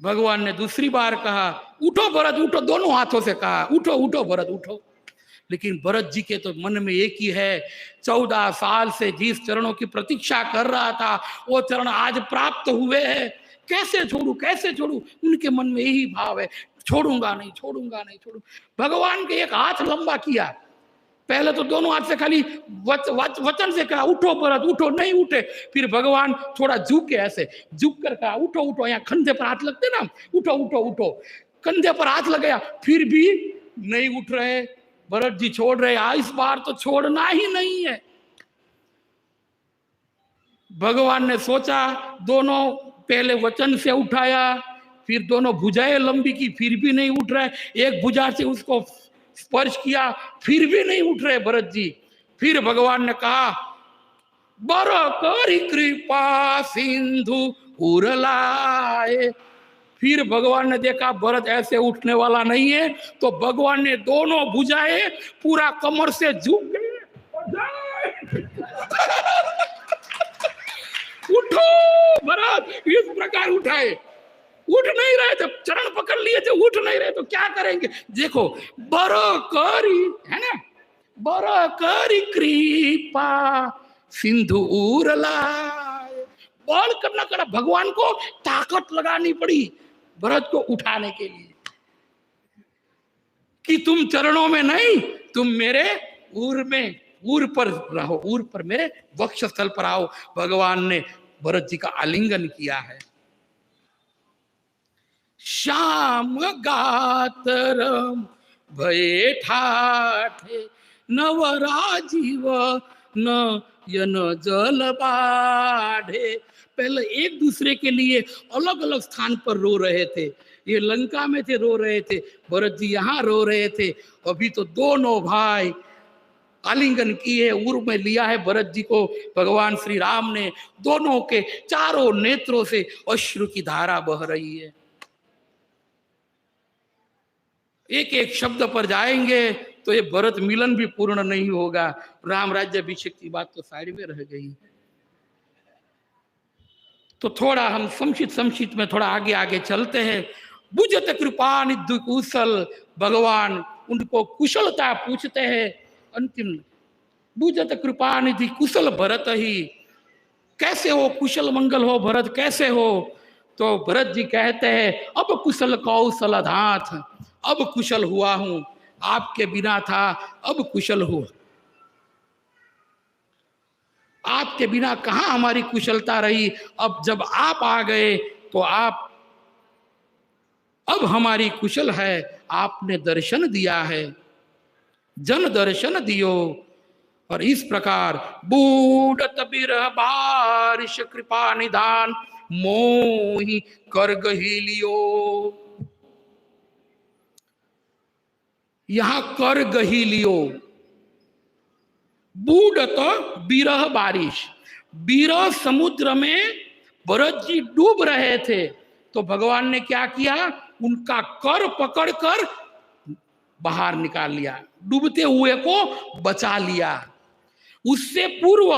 भगवान ने दूसरी बार कहा, उठो भरत उठो, दोनों हाथों से कहा, उठो उठो भरत उठो। लेकिन भरत जी के तो मन में एक ही है, 14 साल से जिस चरणों की प्रतीक्षा कर रहा था वो चरण आज प्राप्त हुए हैं, कैसे छोड़ू कैसे छोड़ू। उनके मन में यही भाव है, छोड़ूंगा नहीं छोड़ूंगा नहीं छोड़ू। भगवान के एक हाथ लंबा किया, पहले तो दोनों हाथ से खाली वचन से कहा, उठो भरत उठो, नहीं उठे। फिर भगवान थोड़ा झुक के ऐसे झुक कर कहा, उठो उठो। यहाँ कंधे पर हाथ लगते ना, उठो उठो उठो, कंधे पर हाथ लगाया, फिर भी नहीं उठ रहे। भरत जी छोड़ रहे, इस बार तो छोड़ना ही नहीं है। भगवान ने सोचा, दोनों पहले वचन से उठाया, फिर दोनों भुजाएं लंबी की, फिर भी नहीं उठ रहे। एक भुजा से उसको स्पर्श किया, फिर भी नहीं उठ रहे भरत जी। फिर भगवान ने कहा, बर करी कृपा सिंधु उरलाए। फिर भगवान ने देखा भरत ऐसे उठने वाला नहीं है, तो भगवान ने दोनों भुजाएं पूरा कमर से झुक गए, उठो भरत, इस प्रकार उठाए। उठ नहीं रहे थे, चरण पकड़ लिए थे, उठ नहीं रहे तो क्या करेंगे। देखो, बरो करी है ना, बरो करी कृपा सिंधु उरलाए, बल करना पड़ा, भगवान को ताकत लगानी पड़ी भरत को उठाने के लिए कि तुम चरणों में नहीं, तुम मेरे ऊर में, ऊर पर रहो, ऊर पर मेरे वक्षस्थल पर आओ। भगवान ने भरत जी का आलिंगन किया है। श्याम गातरम भये ठाठे नवराजीव नयन जल बाढ़े। पहले एक दूसरे के लिए अलग अलग स्थान पर रो रहे थे, ये लंका में थे रो रहे थे, भरत जी यहाँ रो रहे थे। अभी तो दोनों भाई आलिंगन किए, उर में लिया है भरत जी को भगवान श्री राम ने। दोनों के चारों नेत्रों से अश्रु की धारा बह रही है। एक एक शब्द पर जाएंगे तो ये भरत मिलन भी पूर्ण नहीं होगा। राम राज्य अभिषेक की बात तो साइड में रह गई। तो थोड़ा हम संक्षिप्त में थोड़ा आगे आगे चलते हैं। बुझत कृपा निधि कुशल, भगवान उनको कुशलता पूछते हैं। अंतिम बुझत कृपा निधि कुशल भरत ही, कैसे हो, कुशल मंगल हो भरत, कैसे हो? तो भरत जी कहते हैं अब कुशल कौशल धाथ, अब कुशल हुआ हूं, आपके बिना था अब कुशल हुआ। आपके बिना कहां हमारी कुशलता रही, अब जब आप आ गए तो आप अब हमारी कुशल है। आपने दर्शन दिया है, जन दर्शन दियो। और इस प्रकार बूढ़त बिरह बारिश कृपा निधान, मोहि कर गहिलियो। यहां कर गहिलियो, बूढ़त बिरह बारिश, बिरह समुद्र में भरत जी डूब रहे थे तो भगवान ने क्या किया, उनका कर पकड़कर बाहर निकाल लिया, डूबते हुए को बचा लिया। उससे पूर्व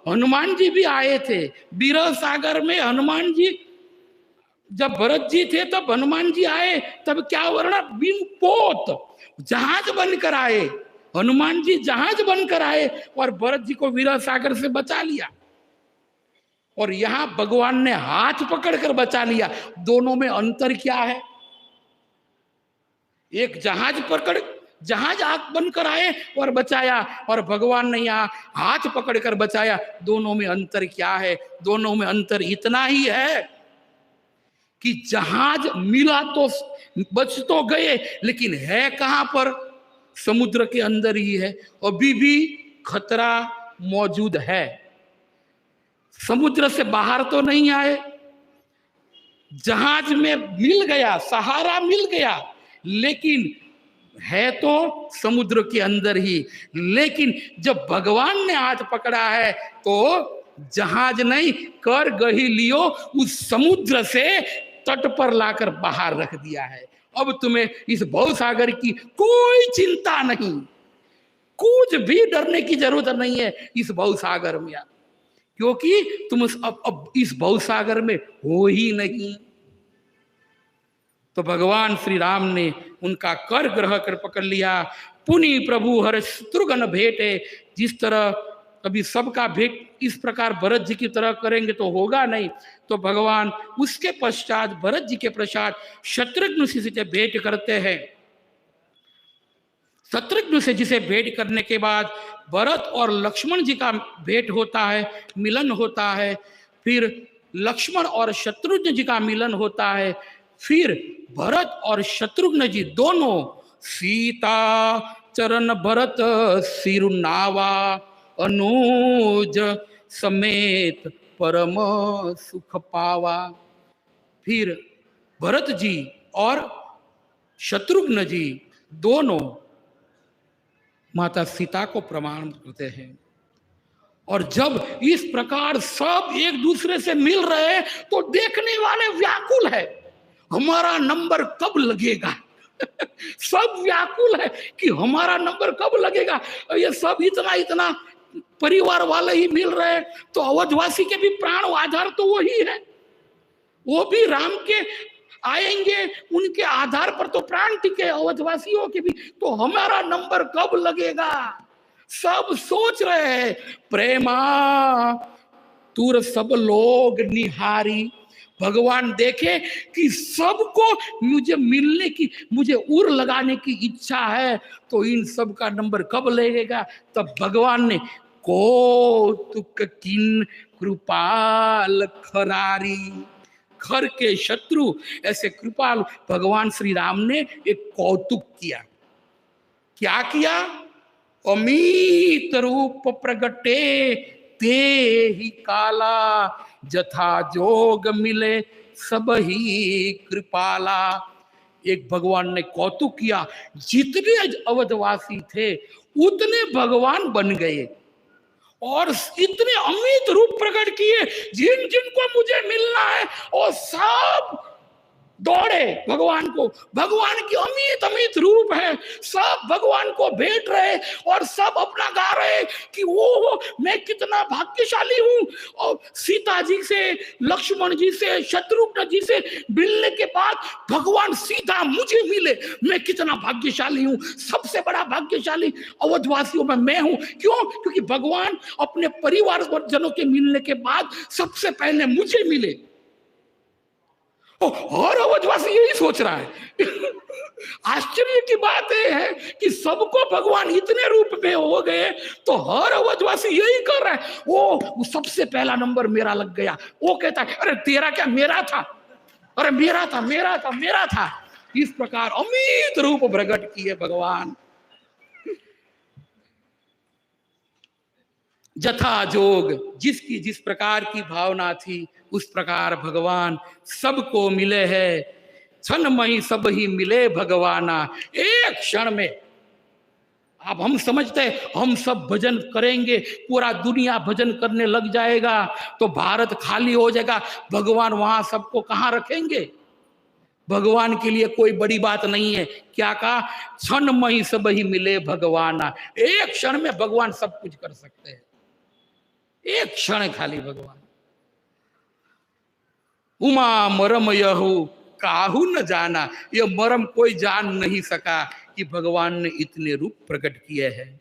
हनुमान जी भी आए थे बिरह सागर में। हनुमान जी जब भरत जी थे तब हनुमान जी आए, तब क्या वर्णन, बिन पोत जहाज बनकर आए। हनुमान जी जहाज बनकर आए और भरत जी को विरह सागर से बचा लिया। और यहां भगवान ने हाथ पकड़कर बचा लिया। दोनों में अंतर क्या है? एक जहाज आंख बनकर आए और बचाया, और भगवान ने यहाँ हाथ पकड़कर बचाया। दोनों में अंतर क्या है? दोनों में अंतर इतना ही है कि जहाज मिला तो बच तो गए, लेकिन है कहां पर? समुद्र के अंदर ही है। अभी भी खतरा मौजूद है, समुद्र से बाहर तो नहीं आए। जहाज में मिल गया, सहारा मिल गया, लेकिन है तो समुद्र के अंदर ही। लेकिन जब भगवान ने हाथ पकड़ा है तो जहाज नहीं, कर गहिलियो, उस समुद्र से तट पर लाकर बाहर रख दिया है। अब तुम्हें इस भवसागर की कोई चिंता नहीं, कुछ भी डरने की जरूरत नहीं है इस भवसागर में, क्योंकि तुम अब इस भवसागर में हो ही नहीं। तो भगवान श्री राम ने उनका कर ग्रह कर पकड़ लिया। पुनि प्रभु हर शत्रुघ्न भेंटे। जिस तरह कभी सबका भेंट इस प्रकार भरत जी की तरह करेंगे तो होगा नहीं, तो भगवान उसके पश्चात भरत जी के पश्चात शत्रुघ्न से भेंट करते हैं। शत्रुघ्न से जिसे भेंट करने के बाद भरत और लक्ष्मण जी का भेंट होता है, मिलन होता है। फिर लक्ष्मण और शत्रुघ्न जी का मिलन होता है। फिर भरत और शत्रुघ्न जी दोनों सीता चरण भरत सिरुनावा, अनुज समेत परम सुख पावा। फिर भरत जी और शत्रुघ्न जी दोनों माता सीता को प्रणाम करते हैं। और जब इस प्रकार सब एक दूसरे से मिल रहे हैं तो देखने वाले व्याकुल है, हमारा नंबर कब लगेगा। सब व्याकुल है कि हमारा नंबर कब लगेगा। ये सब इतना परिवार वाले ही मिल रहे हैं, तो अवधवासी के भी प्राण आधार तो वही है, वो भी राम के आएंगे, उनके आधार पर तो प्राण टिके अवधवासियों के भी, तो हमारा नंबर कब लगेगा। सब सोच रहे हैं। प्रेमा तुर सब लोग निहारी। भगवान देखे कि सबको मुझे मिलने की, मुझे उर लगाने की इच्छा है, तो इन सब का नंबर कब लगेगा? तब भगवान ने कौतुक किन कृपाल खरारी, खर के शत्रु ऐसे कृपाल भगवान श्री राम ने एक कौतुक किया। क्या किया? अमित रूप प्रगटे ते ही काला, जथा जोग मिले सब ही कृपाला। एक भगवान ने कौतुक किया, जितने अवधवासी थे उतने भगवान बन गए और इतने अमित रूप प्रकट किए, जिन जिनको मुझे मिलना है और सब दौड़े भगवान को। भगवान की अमित अमित रूप है, सब भगवान को भेंट रहे और सब अपना गा रहे कि वो मैं कितना भाग्यशाली हूं। और सीता जी से, लक्ष्मण जी से, शत्रुघ्न जी से मिलने के बाद भगवान सीधा मुझे मिले, मैं कितना भाग्यशाली हूं, सबसे बड़ा भाग्यशाली अवधवासियों में मैं हूं। क्यों? क्योंकि भगवान अपने परिवार जनों के मिलने के बाद सबसे पहले मुझे मिले। और अवधवासी यही सोच रहा है। आश्चर्य की बात यह है कि सबको भगवान इतने रूप में हो गए, तो हर अवधवासी यही कर रहा है। वो सबसे पहला नंबर मेरा लग गया। वो कहता है अरे तेरा क्या, मेरा था, अरे मेरा था, मेरा था, मेरा था। इस प्रकार अमित रूप प्रकट किए भगवान। जथा जोग, जिसकी जिस प्रकार की भावना थी उस प्रकार भगवान सबको मिले हैं। क्षण मही सब ही मिले भगवाना। एक क्षण में अब हम समझते हैं हम सब भजन करेंगे, पूरा दुनिया भजन करने लग जाएगा तो भारत खाली हो जाएगा, भगवान वहां सबको कहां रखेंगे? भगवान के लिए कोई बड़ी बात नहीं है। क्या कहा? क्षण मही सब ही मिले भगवाना। एक क्षण में भगवान सब कुछ कर सकते हैं, एक क्षण खाली भगवान। उमा मरम यहू काहू न जाना, यह मरम कोई जान नहीं सका कि भगवान ने इतने रूप प्रकट किए हैं।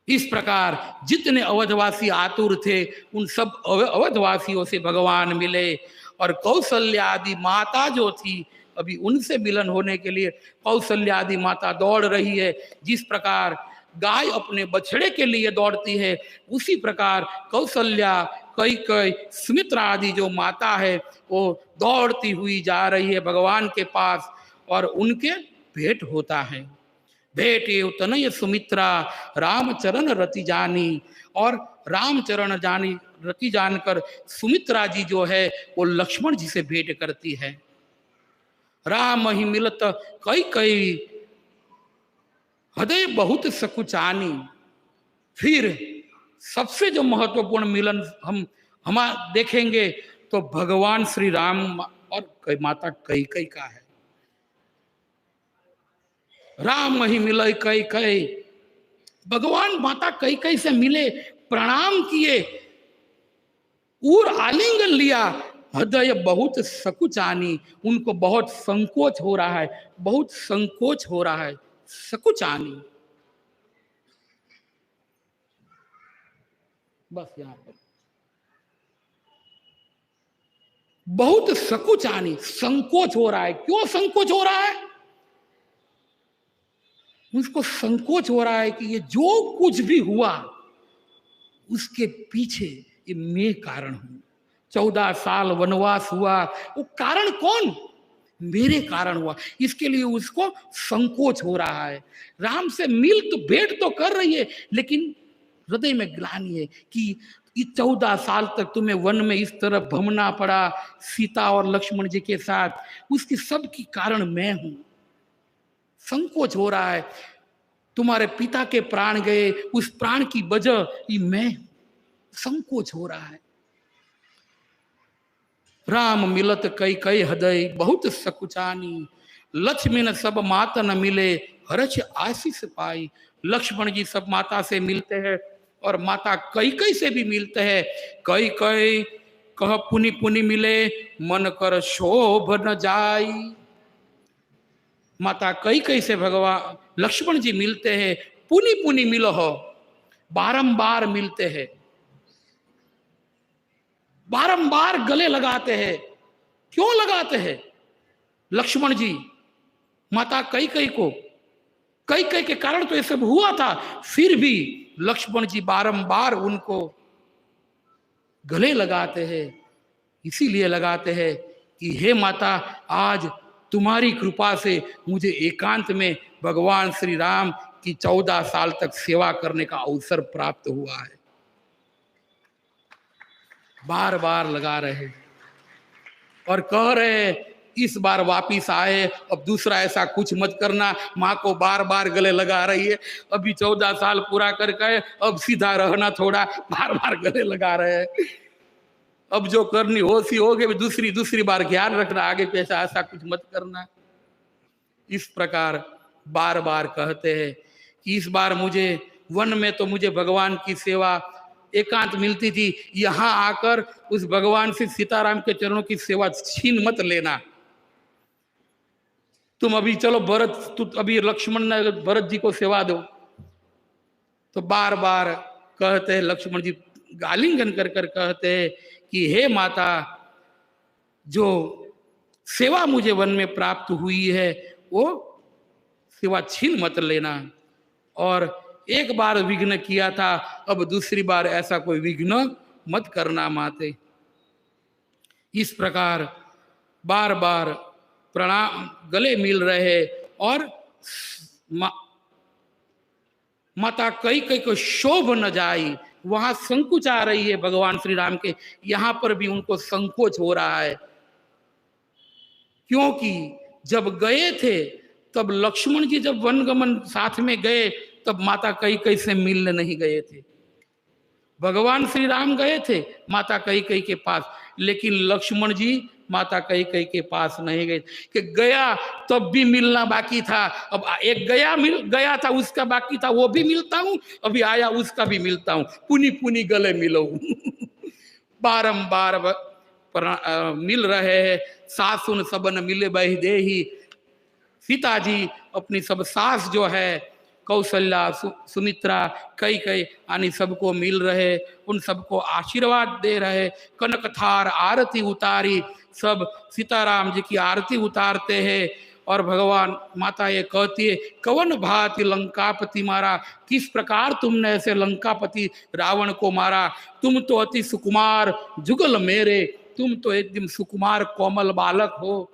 इस प्रकार जितने अवधवासी आतुर थे उन सब अवधवासियों से भगवान मिले। और कौशल्या आदि माता जो थी, अभी उनसे मिलन होने के लिए कौशल्या आदि माता दौड़ रही है। जिस प्रकार गाय अपने बछड़े के लिए दौड़ती है, उसी प्रकार कौशल्या, कैकेयी, सुमित्रा आदि जो माता है वो दौड़ती हुई जा रही है भगवान के पास और उनके भेंट होता है। भेंट ये तनय सुमित्रा रामचरण रति जानी, और रामचरण जानी रति जानकर सुमित्रा जी जो है वो लक्ष्मण जी से भेंट करती है। राम ही मिलत कैकेयी हृदय बहुत सकुचानी। फिर सबसे जो महत्वपूर्ण मिलन हम देखेंगे तो भगवान श्री राम और माता कैकेयी का है। राम ही मिले कैकेयी, भगवान माता कैकेयी से मिले, प्रणाम किए, और आलिंगन लिया। हृदय बहुत सकुचानी, उनको बहुत संकोच हो रहा है, बहुत संकोच हो रहा है, सकुचानी। बस यहां पर बहुत सकुचानी, संकोच हो रहा है। क्यों संकोच हो रहा है? उसको संकोच हो रहा है कि ये जो कुछ भी हुआ उसके पीछे ये मैं कारण हूं। 14 साल वनवास हुआ, वो कारण कौन? मेरे कारण हुआ। इसके लिए उसको संकोच हो रहा है। राम से मिल तो भेंट तो कर रही है, लेकिन हृदय में ग्लानि है कि 14 साल तक तुम्हें वन में इस तरह भमना पड़ा सीता और लक्ष्मण जी के साथ, उसकी सब की कारण मैं हूं। संकोच हो रहा है। तुम्हारे पिता के प्राण गए, उस प्राण की वजह ये मैं, संकोच हो रहा है। राम मिलत कैकेयी हृदय बहुत सकुचानी, लक्ष्मण सब माता न मिले हर्ष आशीष पाई। लक्ष्मण जी सब माता से मिलते हैं और माता कैकेयी से भी मिलते हैं। कैकेयी कह पुनि पुनि मिले मन कर शोभ न जाई। माता कैकेयी से भगवान लक्ष्मण जी मिलते हैं, पुनि पुनि मिलो हो, बारंबार मिलते हैं। बारंबार गले लगाते हैं। क्यों लगाते हैं? लक्ष्मण जी माता कैकेयी को, कैकेयी के कारण तो ये सब हुआ था, फिर भी लक्ष्मण जी बारंबार उनको गले लगाते हैं। इसीलिए लगाते हैं कि हे माता, आज तुम्हारी कृपा से मुझे एकांत में भगवान श्री राम की 14 साल तक सेवा करने का अवसर प्राप्त हुआ है। बार बार लगा रहे और कह रहे इस बार वापिस आए, अब दूसरा ऐसा कुछ मत करना। माँ को बार बार गले लगा रही है, अभी 14 साल पूरा कर गए, अब सीधा रहना, थोड़ा बार बार गले लगा रहे हैं। अब जो करनी हो सी हो गई, दूसरी बार ध्यान रखना, आगे पैसा ऐसा कुछ मत करना। इस प्रकार बार बार कहते हैं कि इस बार मुझे वन में तो मुझे भगवान की सेवा एकांत मिलती थी, यहाँ आकर उस भगवान से सीताराम के चरणों की सेवा छीन मत लेना। तुम अभी चलो भरत, तू अभी लक्ष्मण ने भरत जी को सेवा दो। तो बार बार कहते हैं, लक्ष्मण जी आलिंगन कर कर कहते हैं कि हे माता, जो सेवा मुझे वन में प्राप्त हुई है वो सेवा छीन मत लेना। और एक बार विघ्न किया था, अब दूसरी बार ऐसा कोई विघ्न मत करना माते। इस प्रकार बार बार प्रणाम गले मिल रहे और माता कैकेयी को शोभ न जाई, वहां संकोच आ रही है भगवान श्री राम के, यहां पर भी उनको संकोच हो रहा है। क्योंकि जब गए थे तब लक्ष्मण जी जब वनगमन साथ में गए तब माता कैकेयी से मिलने नहीं गए थे। भगवान श्री राम गए थे माता कैकेयी के पास, लेकिन लक्ष्मण जी माता कैकेयी के पास नहीं गए कि गया तब भी मिलना बाकी था। अब एक गया था उसका बाकी था, वो भी मिलता हूं, अभी आया उसका भी मिलता हूं, पुनी पुनी गले मिलो। बारंबार मिल रहे हैं। सासुन सबन मिले बहि देही, सीता जी अपनी सब सास जो है कौशल्या, सुमित्रा, कैकेयी आनी सबको मिल रहे, उन सबको आशीर्वाद दे रहे। कनक थार आरती उतारी, सब सीताराम जी की आरती उतारते हैं। और भगवान माता ये कहती है, कवन भांति लंकापति मारा, किस प्रकार तुमने ऐसे लंकापति रावण को मारा। तुम तो अति सुकुमार जुगल मेरे, तुम तो एकदम सुकुमार कोमल बालक हो।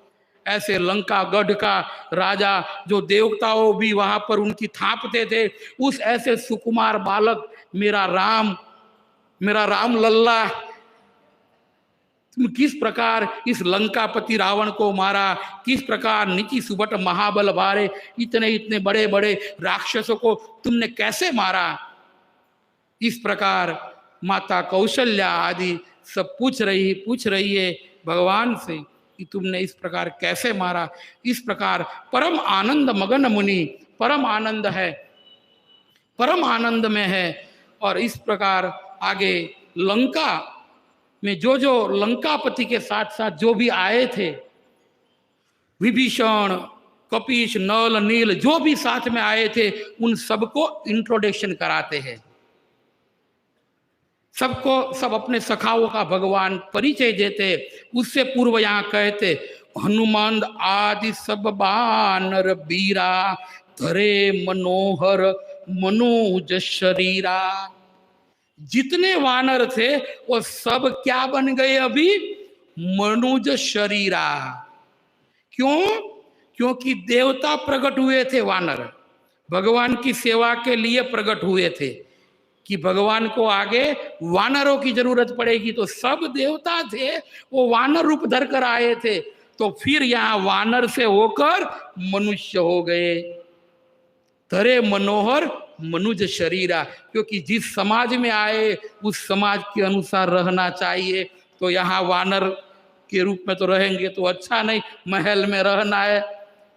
ऐसे लंका गढ़ का राजा, जो देवताओं भी वहां पर उनकी थापते थे, उस ऐसे सुकुमार बालक मेरा राम लल्ला, तुम किस प्रकार इस लंकापति रावण को मारा, किस प्रकार नीची सुबट महाबल भारे इतने इतने बड़े बड़े राक्षसों को तुमने कैसे मारा। इस प्रकार माता कौशल्या आदि सब पूछ रही है भगवान से कि तुमने इस प्रकार कैसे मारा। इस प्रकार परम आनंद मगन मुनि, परम आनंद है, परम आनंद में है। और इस प्रकार आगे लंका में जो जो लंकापति के साथ साथ जो भी आए थे, विभीषण, कपीश, नल, नील, जो भी साथ में आए थे, उन सबको इंट्रोडक्शन कराते हैं। सबको सब अपने सखाओं का भगवान परिचय देते। उससे पूर्व यहाँ कहते, हनुमान आदि सब बानर बीरा, धरे मनोहर मनोज शरीरा। जितने वानर थे वो सब क्या बन गए अभी? मनुज शरीरा। क्यों? क्योंकि देवता प्रकट हुए थे वानर, भगवान की सेवा के लिए प्रकट हुए थे कि भगवान को आगे वानरों की जरूरत पड़ेगी, तो सब देवता थे वो वानर रूप धर कर आए थे। तो फिर यहाँ वानर से होकर मनुष्य हो गए। धरे मनोहर मनुज शरीरा, क्योंकि जिस समाज में आए उस समाज के अनुसार रहना चाहिए। तो यहाँ वानर के रूप में तो रहेंगे तो अच्छा नहीं, महल में रहना है,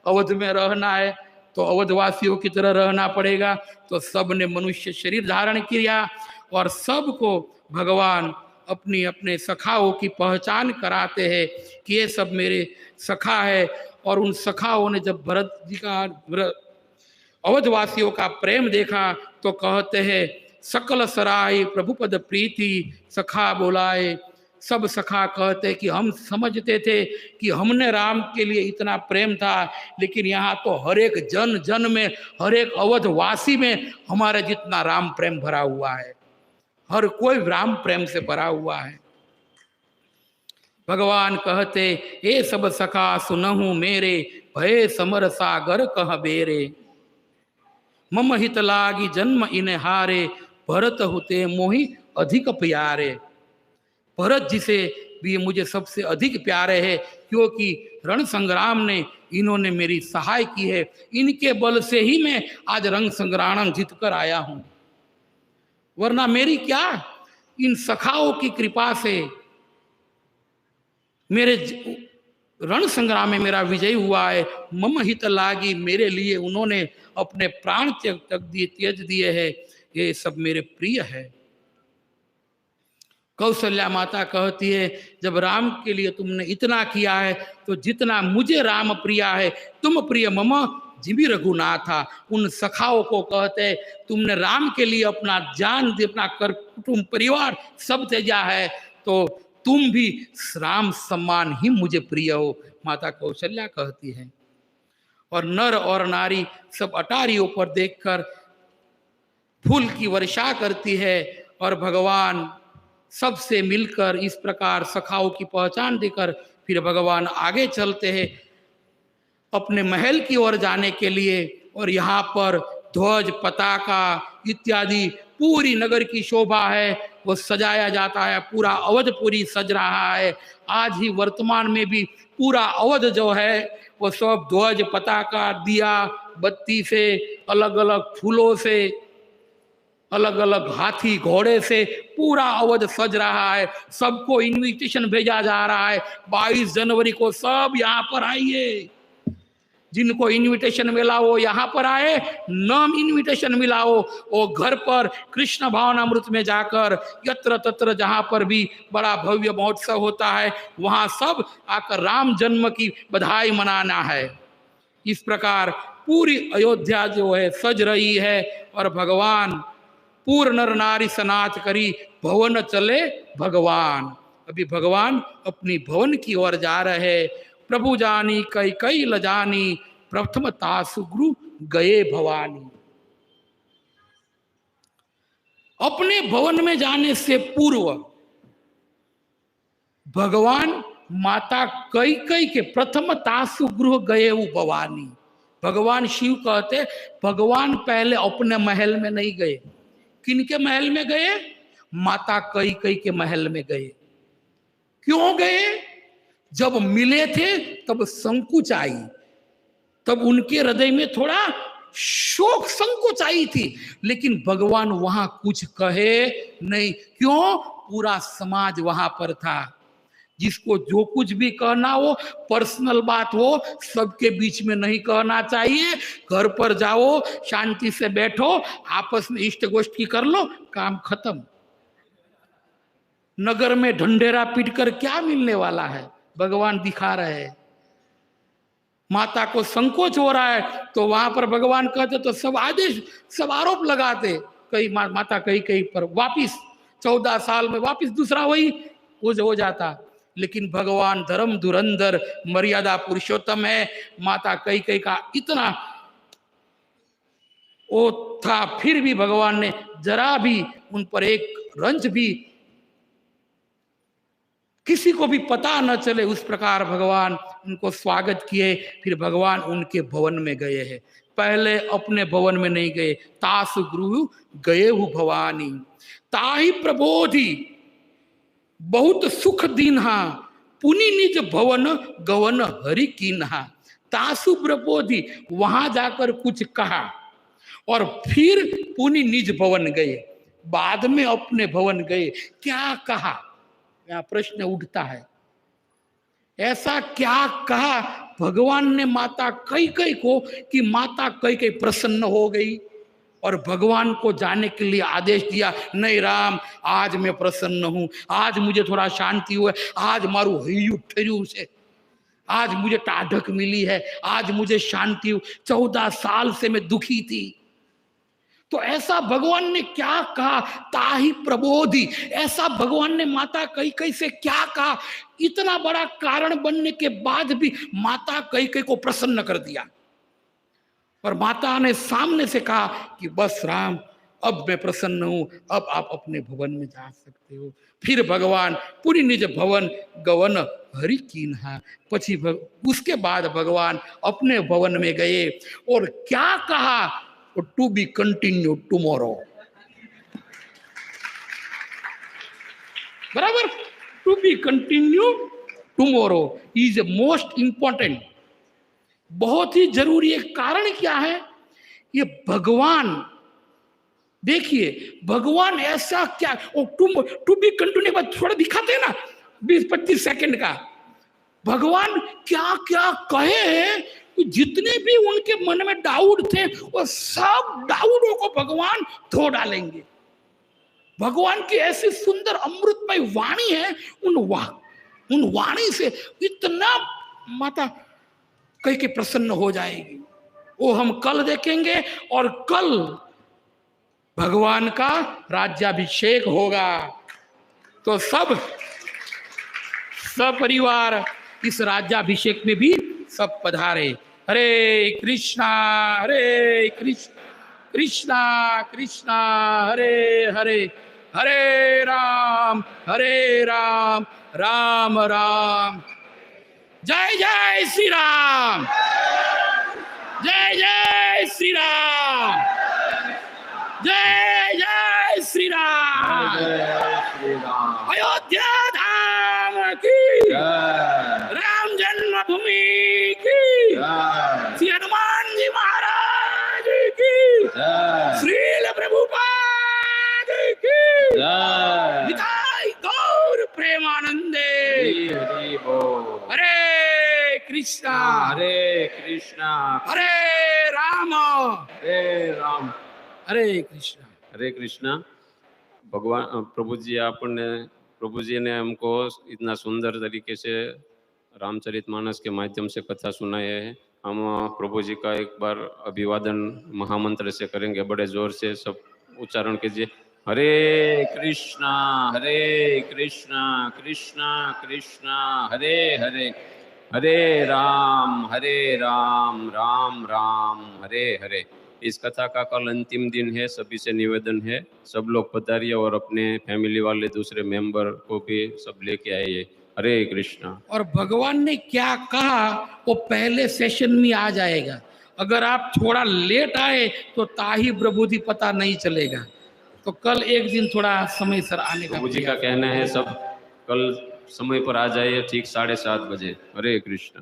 अवध में रहना है तो अवधवासियों की तरह रहना पड़ेगा। तो सब ने मनुष्य शरीर धारण किया और सबको भगवान अपनी अपने सखाओं की पहचान कराते हैं कि ये सब मेरे सखा है। और उन सखाओं ने जब भरत जी का अवधवासियों का प्रेम देखा तो कहते हैं, सकल सराय प्रभुपद प्रीति सखा बोलाए, सब सखा कहते कि हम समझते थे कि हमने राम के लिए इतना प्रेम था, लेकिन यहाँ तो हर एक जन जन में, हर एक अवधवासी में हमारे जितना राम प्रेम भरा हुआ है, हर कोई राम प्रेम से भरा हुआ है। भगवान कहते, ए सब सखा सुनहु मेरे, भय समर सागर कह बेरे, मम हित लागी जन्म इन हारे, भरत हुते मोहि अधिक प्यारे। भरत जी से भी मुझे सबसे अधिक प्यारे है, क्योंकि रण संग्राम ने इन्होंने मेरी सहाय की है, इनके बल से ही मैं आज रण संग्राम जीत कर आया हूं, वरना मेरी क्या, इन सखाओं की कृपा से मेरे रण संग्राम में मेरा विजय हुआ है। मम हित लागी, मेरे लिए उन्होंने अपने प्राण त्यज दिए हैं, ये सब मेरे प्रिय है। कौशल्या माता कहती है, जब राम के लिए तुमने इतना किया है, तो जितना मुझे राम प्रिया है, तुम प्रिय मम जिमी रघुनाथा। उन सखाओं को कहते, तुमने राम के लिए अपना जान, अपना कर कुटुंब परिवार सब त्यागा है, तो तुम भी राम सम्मान ही मुझे प्रिय हो, माता कौशल्या कहती है। और नर और नारी सब अटारियों पर देखकर फूल की वर्षा करती है, और भगवान सबसे मिलकर इस प्रकार सखाओं की पहचान देकर फिर भगवान आगे चलते हैं अपने महल की ओर जाने के लिए। और यहाँ पर ध्वज, पताका इत्यादि पूरी नगर की शोभा है, वो सजाया जाता है, पूरा अवधपुरी सज रहा है। आज ही वर्तमान में भी पूरा अवध जो है वो सब ध्वज, पताका, दिया बत्ती से, अलग अलग फूलों से, अलग अलग हाथी घोड़े से पूरा अवध सज रहा है। सबको इनविटेशन भेजा जा रहा है, 22 जनवरी को सब यहाँ पर आइए, जिनको इनविटेशन मिला वो यहाँ पर आए, नाम इनविटेशन मिला हो वो घर पर कृष्ण भावनामृत में जाकर यत्र तत्र जहाँ पर भी बड़ा भव्य महोत्सव होता है, वहाँ सब आकर राम जन्म की बधाई मनाना है। इस प्रकार पूरी अयोध्या जो है सज रही है, और भगवान पूर्ण नर नारी सनाथ करी, भवन चले भगवान। अभी भगवान अपनी भवन की ओर जा रहे। प्रभु जानी कई कई लजानी, प्रथम तासु गुरु गए भवानी। अपने भवन में जाने से पूर्व भगवान माता कई कई के प्रथम तासु गृह गए भवानी। भगवान शिव कहते, भगवान पहले अपने महल में नहीं गए। किनके महल में गए? माता कई कई के महल में गए। क्यों गए? जब मिले थे तब संकोच आई, तब उनके हृदय में थोड़ा शोक संकोच आई थी, लेकिन भगवान वहां कुछ कहे नहीं। क्यों? पूरा समाज वहां पर था। जिसको जो कुछ भी कहना हो, पर्सनल बात हो, सबके बीच में नहीं कहना चाहिए। घर पर जाओ, शांति से बैठो, आपस में इष्ट गोष्ठी कर लो, काम खत्म। नगर में ढंढेरा पीट कर क्या मिलने वाला है? भगवान दिखा रहे हैं। माता को संकोच हो रहा है, तो वहां पर भगवान कहते तो सब आदेश, सब आरोप लगाते। कई माता कई कई पर वापिस 14 साल में वापिस दूसरा वही हो जाता। लेकिन भगवान धर्म धुरंधर, मर्यादा पुरुषोत्तम है। माता कई कई का इतना वो था, फिर भी भगवान ने जरा भी उन पर एक रंज भी, किसी को भी पता न चले, उस प्रकार भगवान उनको स्वागत किए। फिर भगवान उनके भवन में गए हैं। पहले अपने भवन में नहीं गए। तासु गृह गए हु भवानी, ताहि प्रबोधि बहुत सुख दीन्हा, पुनि निज भवन गवन हरि कीन्हा। तासु प्रबोधि, वहां जाकर कुछ कहा और फिर पुनि निज भवन गए, बाद में अपने भवन गए। क्या कहा? यहाँ प्रश्न उठता है, ऐसा क्या कहा भगवान ने माता कई कई को कि माता कई कई प्रसन्न हो गई और भगवान को जाने के लिए आदेश दिया? नहीं राम, आज मैं प्रसन्न हूं, आज मुझे थोड़ा शांति हुआ, आज मारू हयू ठरू से, आज मुझे टाढ़क मिली है, आज मुझे शांति हुई। 14 साल से मैं दुखी थी, तो ऐसा भगवान ने क्या कहा, ताहि प्रबोधि, ऐसा भगवान ने माता कैकेयी से क्या कहा। इतना बड़ा कारण बनने के बाद भी माता कैकेयी को प्रसन्न कर दिया। और माता ने सामने से कहा कि बस राम, अब मैं प्रसन्न हूं, अब आप अपने भवन में जा सकते हो। फिर भगवान पूरी निज भवन गवन हरि कीन्हा, उसके बाद भगवान अपने भवन में गए और क्या कहा, टू बी कंटिन्यू टुमारो। बराबर, to be continue tomorrow is a most important, बहुत ही जरूरी है। कारण क्या है, ये भगवान, देखिए भगवान ऐसा क्या, टू बी कंटिन्यू बाद थोड़ा दिखाते हैं ना 20-25 सेकंड का, भगवान क्या क्या कहे हैं। जितने भी उनके मन में डाउट थे वो सब डाउटों को भगवान धो डालेंगे। भगवान की ऐसी सुंदर अमृतमय वाणी है, उन वाणी से इतना माता कैकेयी प्रसन्न हो जाएगी। वो हम कल देखेंगे। और कल भगवान का राज्याभिषेक होगा, तो सब परिवार इस राज्याभिषेक में भी सब पधारे। हरे कृष्णा कृष्णा कृष्णा हरे हरे, हरे राम राम राम। जय जय श्री राम, जय जय श्री राम, जय जय श्री राम। अयोध्या धाम की, राम जन्मभूमि की, श्री हनुमान जी महाराज की, श्रील प्रभुपाद की, निताई गौर प्रेमानंदे। हरे कृष्णा हरे राम हरे कृष्णा। भगवान प्रभु जी ने हमको इतना सुंदर तरीके से रामचरितमानस के माध्यम से कथा सुनाई है। हम प्रभु जी का एक बार अभिवादन महामंत्र से करेंगे, बड़े जोर से सब उच्चारण कीजिए। हरे कृष्णा कृष्णा कृष्णा हरे हरे, हरे राम राम राम हरे हरे। इस कथा का कल अंतिम दिन है। सभी से निवेदन है, सब लोग पधारिए और अपने फैमिली वाले दूसरे मेंबर को भी सब लेके आइए। हरे कृष्णा। और भगवान ने क्या कहा वो पहले सेशन में आ जाएगा। अगर आप थोड़ा लेट आए तो ताही प्रबुद्धि पता नहीं चलेगा। तो कल एक दिन थोड़ा समय सर आने का प्रभु जी का कहना है सब कल समय पर आ जाइए, ठीक 7:30 बजे। हरे कृष्णा।